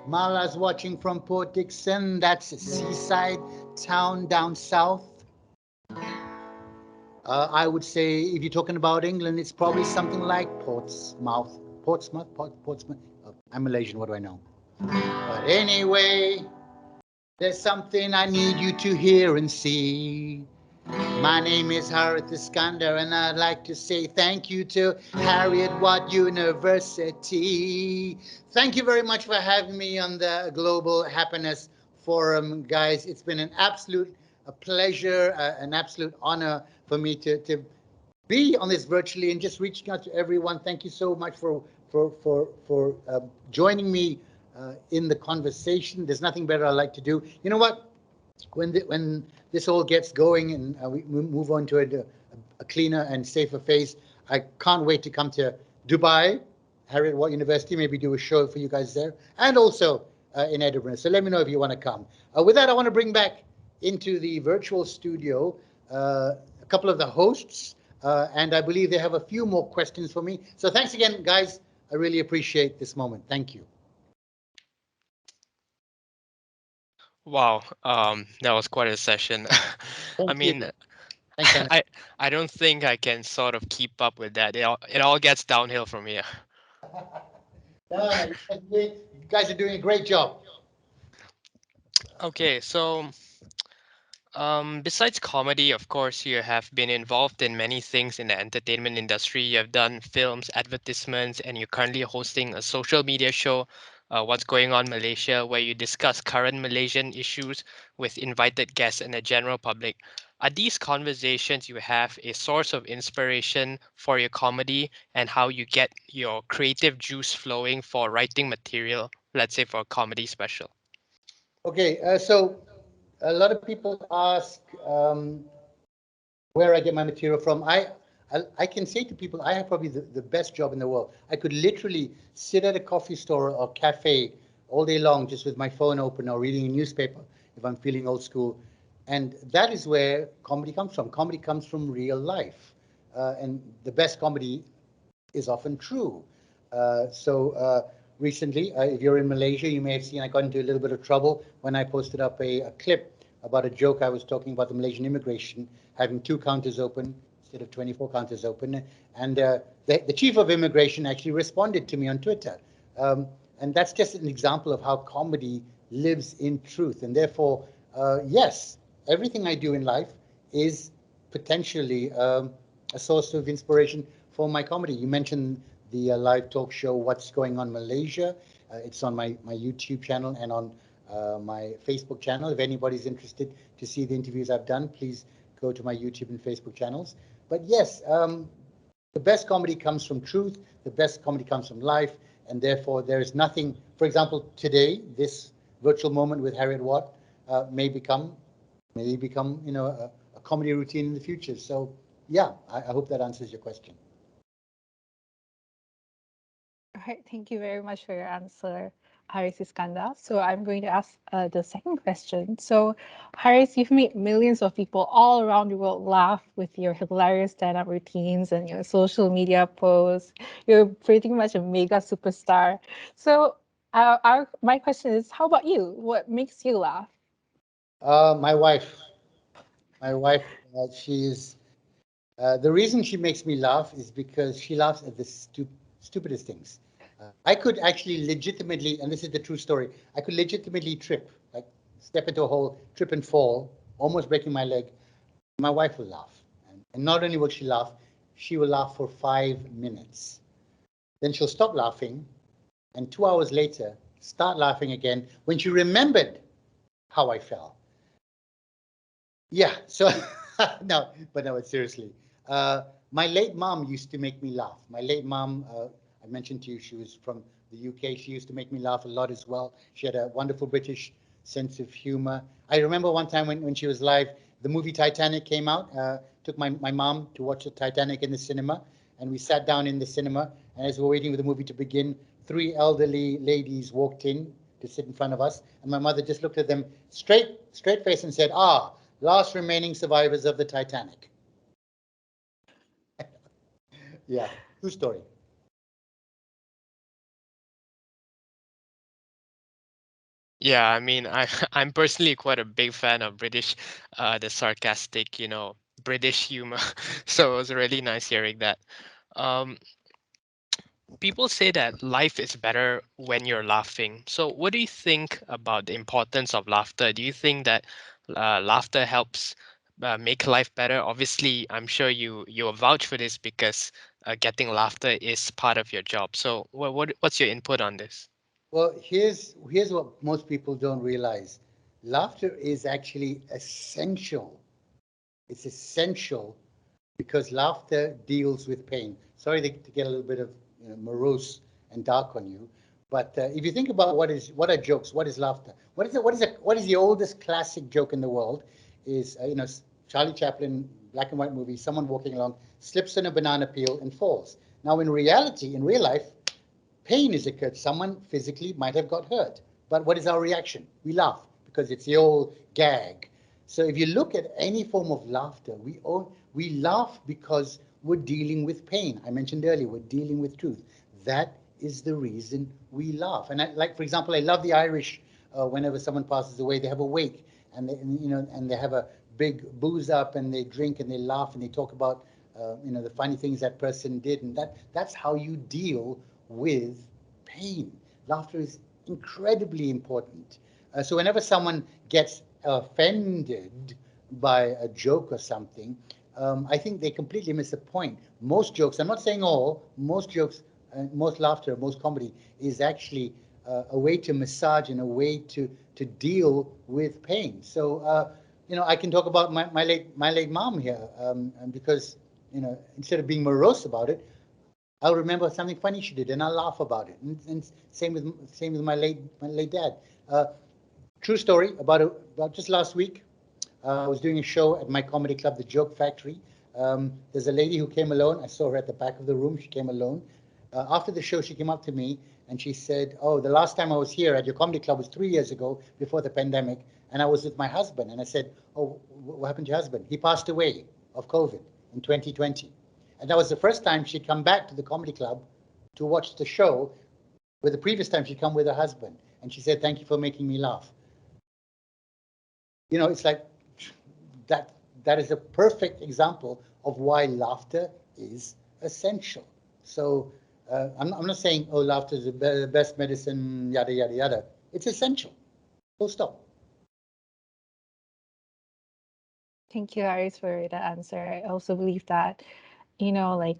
Mala's watching from Port Dickson. That's a seaside town down south. I would say if you're talking about England, it's probably something like Portsmouth. Portsmouth. I'm Malaysian, what do I know? But anyway, there's something I need you to hear and see. My name is Harith Iskander, and I'd like to say thank you to Heriot-Watt University. Thank you very much for having me on the Global Happiness Forum, guys. It's been an absolute pleasure, an absolute honor for me to be on this virtually and just reaching out to everyone. Thank you so much for joining me in the conversation. There's nothing better I like to do. You know what? When this all gets going and we move on to a cleaner and safer phase, I can't wait to come to Dubai, Heriot-Watt University, maybe do a show for you guys there, and also in Edinburgh. So let me know if you want to come. With that, I want to bring back into the virtual studio a couple of the hosts, and I believe they have a few more questions for me. So thanks again, guys. I really appreciate this moment. Thank you. Wow, that was quite a session. I Thank you. mean, Thanks, Anna. I don't think I can sort of keep up with that. It all gets downhill from here. No, you guys are doing a great job. Okay, so besides comedy, of course, you have been involved in many things in the entertainment industry. You have done films, advertisements, and you're currently hosting a social media show, What's Going On Malaysia, where you discuss current Malaysian issues with invited guests and the general public. Are these conversations you have a source of inspiration for your comedy and how you get your creative juice flowing for writing material, let's say for a comedy special? Okay, so a lot of people ask where I get my material from. I can say to people, I have probably the best job in the world. I could literally sit at a coffee store or cafe all day long just with my phone open or reading a newspaper if I'm feeling old school. And that is where comedy comes from. Comedy comes from real life. And the best comedy is often true. Recently, if you're in Malaysia, you may have seen I got into a little bit of trouble when I posted up a clip about a joke I was talking about the Malaysian immigration having 2 counters open instead of 24 counters open. And the chief of immigration actually responded to me on Twitter. And that's just an example of how comedy lives in truth. And therefore, yes, everything I do in life is potentially a source of inspiration for my comedy. You mentioned the live talk show, What's Going On Malaysia. It's on my YouTube channel and on my Facebook channel. If anybody's interested to see the interviews I've done, please go to my YouTube and Facebook channels. But yes, the best comedy comes from truth. The best comedy comes from life. And therefore, there is nothing, for example, today, this virtual moment with Heriot-Watt may become, a comedy routine in the future. So yeah, I hope that answers your question. All right, thank you very much for your answer, Harith Iskander. So I'm going to ask the second question. So Harith, you've made millions of people all around the world laugh with your hilarious stand-up routines and your social media posts. You're pretty much a mega superstar. So my question is, how about you? What makes you laugh? My wife, she's The reason she makes me laugh is because she laughs at the stupidest things. I could actually legitimately, and this is the true story, I could legitimately trip, like step into a hole, trip and fall, almost breaking my leg. My wife will laugh. And not only will she will laugh for 5 minutes. Then she'll stop laughing, and 2 hours later, start laughing again when she remembered how I fell. Yeah, so no, but no, seriously. My late mom used to make me laugh. My late mom, I mentioned to you, she was from the UK. She used to make me laugh a lot as well. She had a wonderful British sense of humor. I remember one time when she was live, the movie Titanic came out. Took my mom to watch the Titanic in the cinema, and we sat down in the cinema. And as we were waiting for the movie to begin, 3 elderly ladies walked in to sit in front of us, and my mother just looked at them straight face and said, "Ah, last remaining survivors of the Titanic." Yeah, true story. Yeah, I mean, I'm personally quite a big fan of British, the sarcastic, British humor. So it was really nice hearing that. Um, People say that life is better when you're laughing. So what do you think about the importance of laughter? Do you think that laughter helps make life better? Obviously, I'm sure you'll vouch for this because getting laughter is part of your job. So what's your input on this? Well, here's what most people don't realize. Laughter is actually essential. It's essential because laughter deals with pain. Sorry to get a little bit of morose and dark on you, but if you think about what are jokes, what is laughter, what is the oldest classic joke in the world? Is Charlie Chaplin, black and white movie, someone walking along slips on a banana peel and falls. Now in reality, in real life, pain is occurred. Someone physically might have got hurt. But what is our reaction? We laugh because it's the old gag. So if you look at any form of laughter, we laugh because we're dealing with pain. I mentioned earlier, we're dealing with truth. That is the reason we laugh. And like, for example, I love the Irish. Whenever someone passes away, they have a wake, and they have a big booze up, and they drink and they laugh and they talk about the funny things that person did, and that's how you deal with pain. Laughter is incredibly important. So whenever someone gets offended by a joke or something, I think they completely miss the point. Most jokes, I'm not saying all, most jokes, most laughter, most comedy is actually a way to massage and a way to deal with pain. So I can talk about my late mom here, because instead of being morose about it, I'll remember something funny she did, and I'll laugh about it. And same with my late dad. True story about just last week. I was doing a show at my comedy club, the Joke Factory. There's a lady who came alone. I saw her at the back of the room. She came alone. After the show, she came up to me and she said, "Oh, the last time I was here at your comedy club was 3 years ago, before the pandemic, and I was with my husband." And I said, "Oh, what happened to your husband?" "He passed away of COVID in 2020." And that was the first time she'd come back to the comedy club to watch the show, where the previous time she'd come with her husband. And she said, "Thank you for making me laugh." It's like that is a perfect example of why laughter is essential. So I'm not saying, oh, laughter is the best medicine, yada, yada, yada. It's essential. Full stop. Thank you, Aris, for the answer. I also believe that, like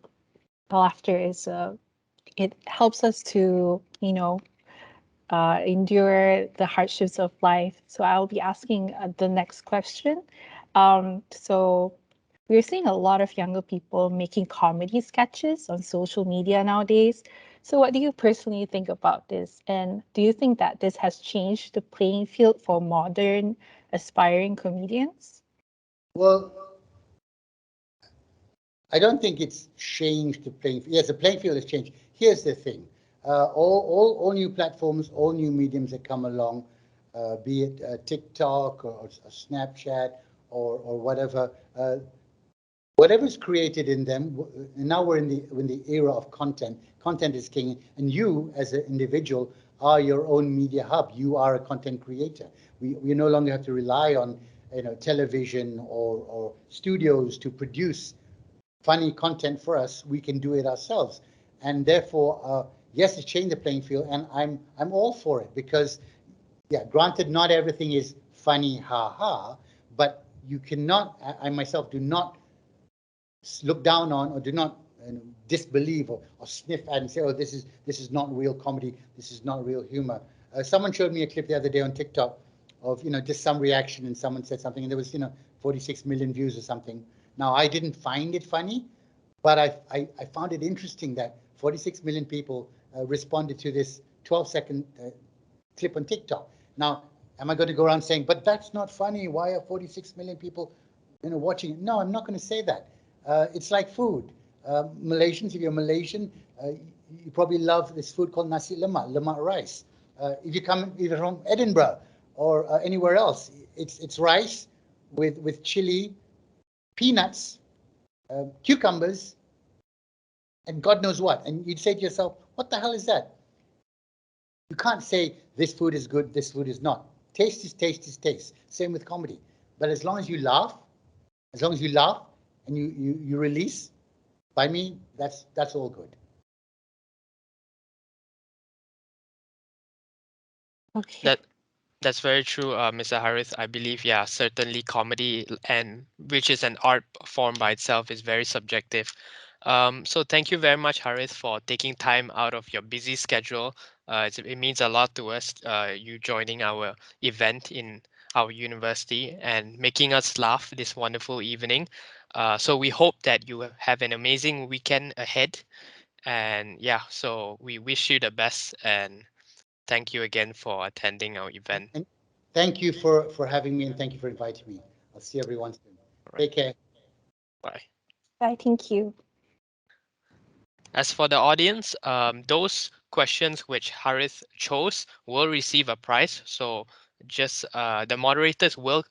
laughter is it helps us to, endure the hardships of life. So I'll be asking the next question. So we're seeing a lot of younger people making comedy sketches on social media nowadays. So what do you personally think about this? And do you think that this has changed the playing field for modern aspiring comedians? Well, I don't think it's changed the playing field. Yes, the playing field has changed. Here's the thing. All new platforms, all new mediums that come along, be it TikTok or Snapchat or whatever, whatever's created in them. Now we're in the era of content. Content is king, and you as an individual are your own media hub. You are a content creator. We no longer have to rely on television or studios to produce funny content for us, we can do it ourselves. And therefore, yes, it's changed the playing field, and I'm all for it because, yeah, granted, not everything is funny, ha ha, but you cannot, I myself do not look down on or do not disbelieve or sniff at and say, oh, this is not real comedy, this is not real humor. Someone showed me a clip the other day on TikTok of, just some reaction, and someone said something, and there was, 46 million views or something. Now, I didn't find it funny, but I found it interesting that 46 million people responded to this 12-second clip on TikTok. Now, am I going to go around saying, but that's not funny, why are 46 million people watching it? No, I'm not going to say that. It's like food. Malaysians, if you're Malaysian, you probably love this food called nasi lemak rice. If you come either from Edinburgh or anywhere else, it's rice with chili, peanuts, cucumbers, and God knows what. And you'd say to yourself, what the hell is that? You can't say this food is good, this food is not. Taste is taste is taste. Same with comedy. But as long as you laugh, and you release, by me, that's all good. Okay. That's very true, Mr. Harith. I believe, yeah, certainly comedy, and which is an art form by itself, is very subjective. So thank you very much, Harith, for taking time out of your busy schedule. It means a lot to us, you joining our event in our university and making us laugh this wonderful evening. So we hope that you have an amazing weekend ahead. And yeah, so we wish you the best, and thank you again for attending our event. And thank you for having me, and thank you for inviting me. I'll see everyone soon. Take care. Bye. Bye. Thank you. As for the audience, those questions which Harith chose will receive a prize. So just the moderators will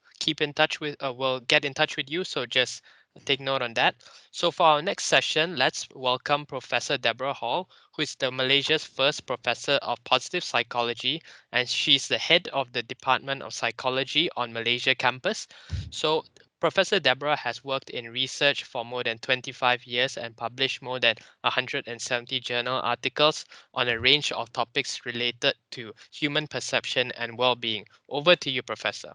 will get in touch with you. So just take note on that. So for our next session, let's welcome Professor Deborah Hall, who is the Malaysia's first professor of positive psychology, and she's the head of the Department of Psychology on Malaysia campus. So Professor Deborah has worked in research for more than 25 years and published more than 170 journal articles on a range of topics related to human perception and well-being. Over to you, Professor.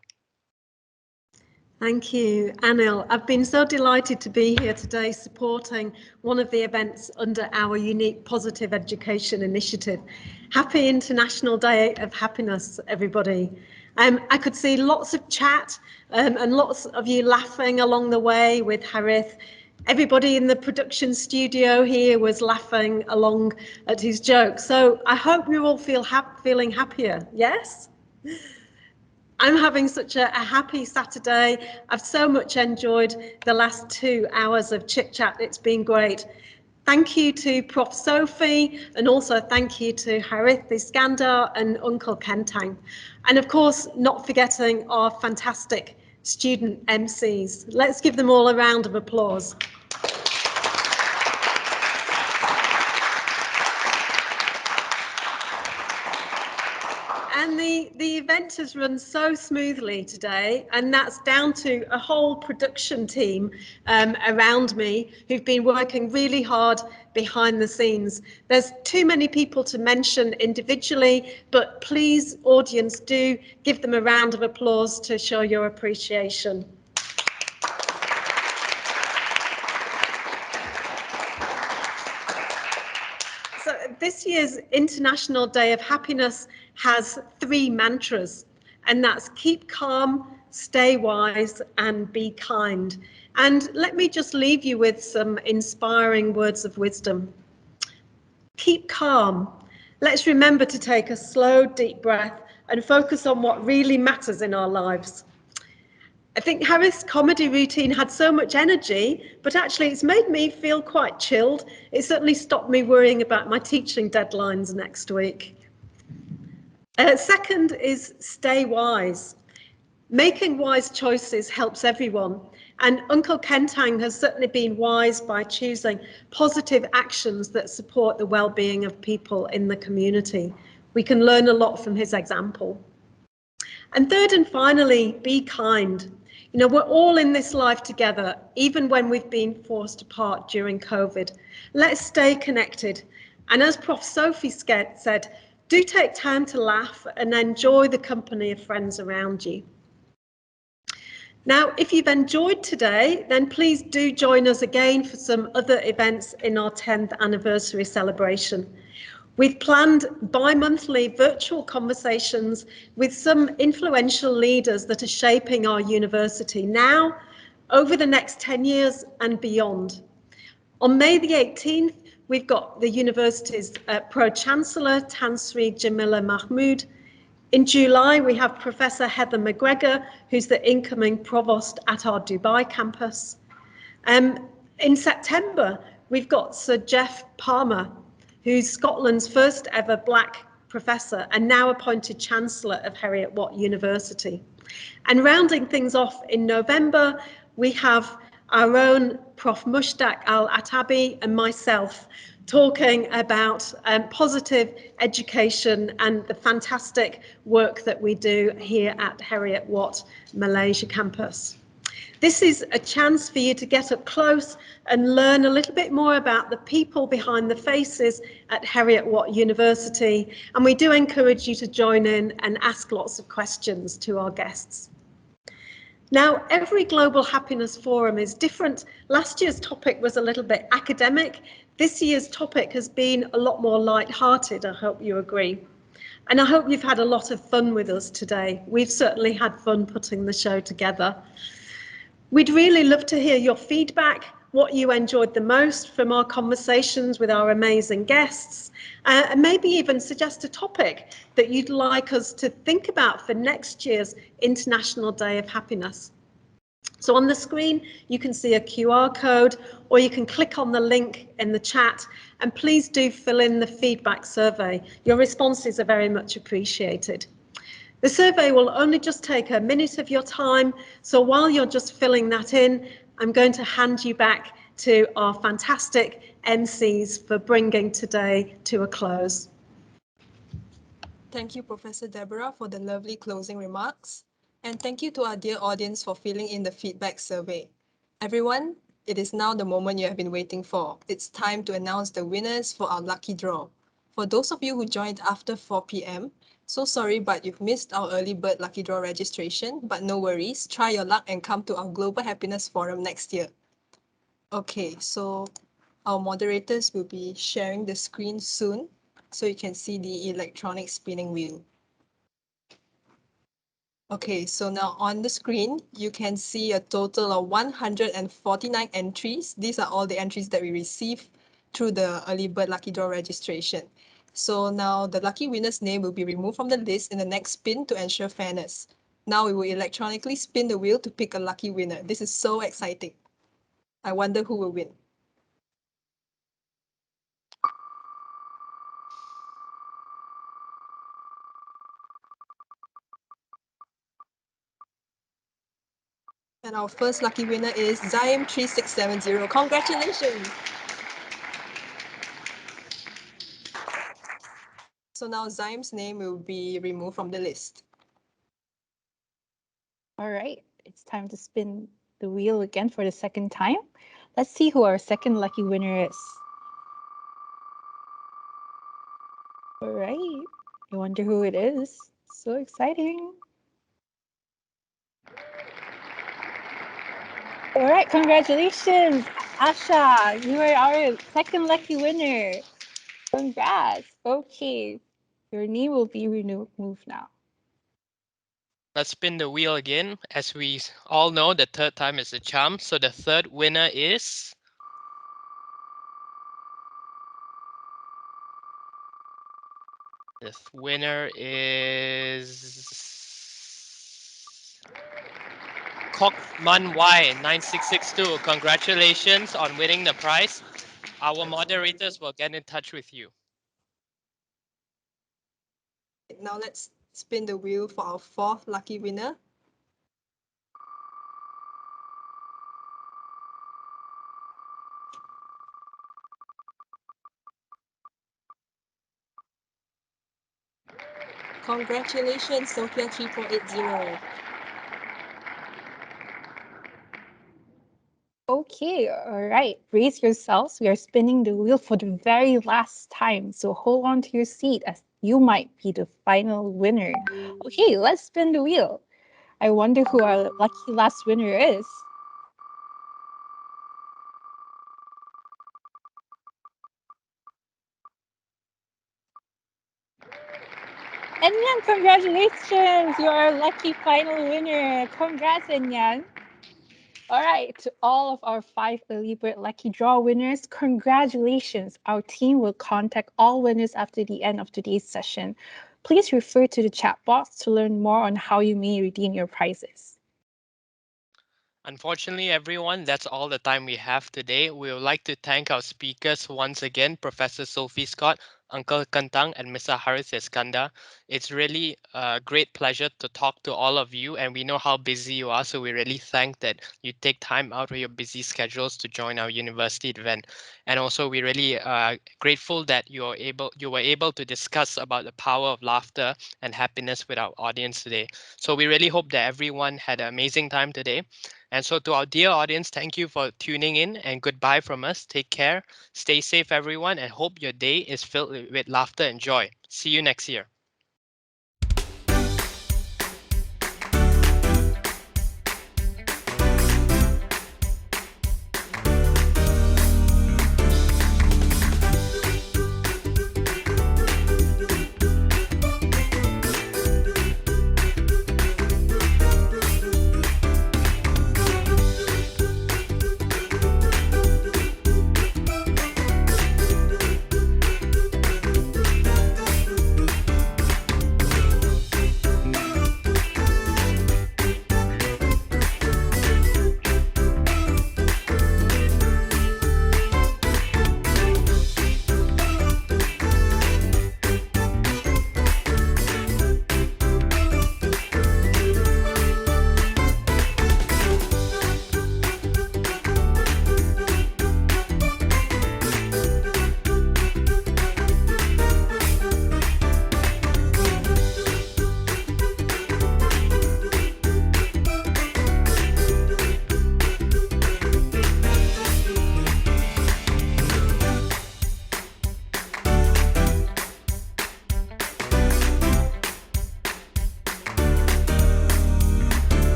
Thank you, Anil. I've been so delighted to be here today supporting one of the events under our unique Positive Education Initiative. Happy International Day of Happiness, everybody. I could see lots of chat and lots of you laughing along the way with Harith. Everybody in the production studio here was laughing along at his jokes. So I hope you all feeling happier, yes? I'm having such a happy Saturday. I've so much enjoyed the last 2 hours of chit chat. It's been great. Thank you to Prof. Sophie, and also thank you to Harith Iskander and Uncle Kentang. And of course, not forgetting our fantastic student MCs. Let's give them all a round of applause. And the event has run so smoothly today, and that's down to a whole production team around me who've been working really hard behind the scenes. There's too many people to mention individually, but please, audience, do give them a round of applause to show your appreciation. So this year's International Day of Happiness has 3 mantras, and that's keep calm, stay wise, and be kind. And let me just leave you with some inspiring words of wisdom. Keep calm. Let's remember to take a slow, deep breath and focus on what really matters in our lives. I think Harith's comedy routine had so much energy, but actually it's made me feel quite chilled. It certainly stopped me worrying about my teaching deadlines next week. Second is stay wise. Making wise choices helps everyone, and Uncle Kentang has certainly been wise by choosing positive actions that support the well-being of people in the community. We can learn a lot from his example. And third and finally, be kind. You know, we're all in this life together, even when we've been forced apart during COVID. Let's stay connected. And as Prof. Sophie Scott said, do take time to laugh and enjoy the company of friends around you. Now, if you've enjoyed today, then please do join us again for some other events in our 10th anniversary celebration. We've planned bi-monthly virtual conversations with some influential leaders that are shaping our university now, over the next 10 years and beyond. On May the 18th, we've got the university's Pro-Chancellor, Tansri Jamila Mahmood. In July, we have Professor Heather McGregor, who's the incoming provost at our Dubai campus. In September, we've got Sir Jeff Palmer, who's Scotland's first ever Black professor and now appointed Chancellor of Heriot-Watt University. And rounding things off in November, we have our own Prof. Mushtak Al-Atabi and myself talking about positive education and the fantastic work that we do here at Heriot-Watt Malaysia campus. This is a chance for you to get up close and learn a little bit more about the people behind the faces at Heriot-Watt University, and we do encourage you to join in and ask lots of questions to our guests. Now, every Global Happiness Forum is different. Last year's topic was a little bit academic. This year's topic has been a lot more light-hearted, I hope you agree. And I hope you've had a lot of fun with us today. We've certainly had fun putting the show together. We'd really love to hear your feedback, what you enjoyed the most from our conversations with our amazing guests, and maybe even suggest a topic that you'd like us to think about for next year's International Day of Happiness. So on the screen, you can see a QR code, or you can click on the link in the chat, and please do fill in the feedback survey. Your responses are very much appreciated. The survey will only just take a minute of your time, so while you're just filling that in, I'm going to hand you back to our fantastic MCs for bringing today to a close. Thank you, Professor Deborah, for the lovely closing remarks. And thank you to our dear audience for filling in the feedback survey. Everyone, it is now the moment you have been waiting for. It's time to announce the winners for our lucky draw. For those of you who joined after 4 p.m., so sorry, but you've missed our early bird lucky draw registration, but no worries, try your luck and come to our Global Happiness Forum next year. Okay, so our moderators will be sharing the screen soon, so you can see the electronic spinning wheel. Okay, so now on the screen, you can see a total of 149 entries. These are all the entries that we received through the early bird lucky draw registration. So now the lucky winner's name will be removed from the list in the next spin to ensure fairness. Now we will electronically spin the wheel to pick a lucky winner. This is so exciting. I wonder who will win. And our first lucky winner is Zaim3670. Congratulations! So now Zaim's name will be removed from the list. All right, it's time to spin the wheel again for the second time. Let's see who our second lucky winner is. All right, I wonder who it is. So exciting. All right, congratulations, Asha. You are our second lucky winner. Congrats. Okay, your name will be removed now. Let's spin the wheel again. As we all know, the third time is the charm. So the third winner is... The winner is... Kokman Y 9662. Congratulations on winning the prize. Our moderators will get in touch with you. Now let's spin the wheel for our fourth lucky winner. Congratulations, Sophia 3480. Okay, all right. Brace yourselves. We are spinning the wheel for the very last time. So hold on to your seat as you might be the final winner. Okay, let's spin the wheel. I wonder who our lucky last winner is. Enyan, congratulations! You are a lucky final winner. Congrats, Enyan. All right, to all of our 5 early bird lucky draw winners, congratulations. Our team will contact all winners after the end of today's session. Please refer to the chat box to learn more on how you may redeem your prizes. Unfortunately, everyone, that's all the time we have today. We would like to thank our speakers once again, Professor Sophie Scott, Uncle Kentang, and Mr. Harith Iskander. It's really a great pleasure to talk to all of you, and we know how busy you are, so we really thank that you take time out of your busy schedules to join our university event. And also, we really grateful that you were able to discuss about the power of laughter and happiness with our audience today. So we really hope that everyone had an amazing time today. And so, to our dear audience, thank you for tuning in and goodbye from us. Take care, stay safe, everyone, and hope your day is filled with laughter and joy. See you next year.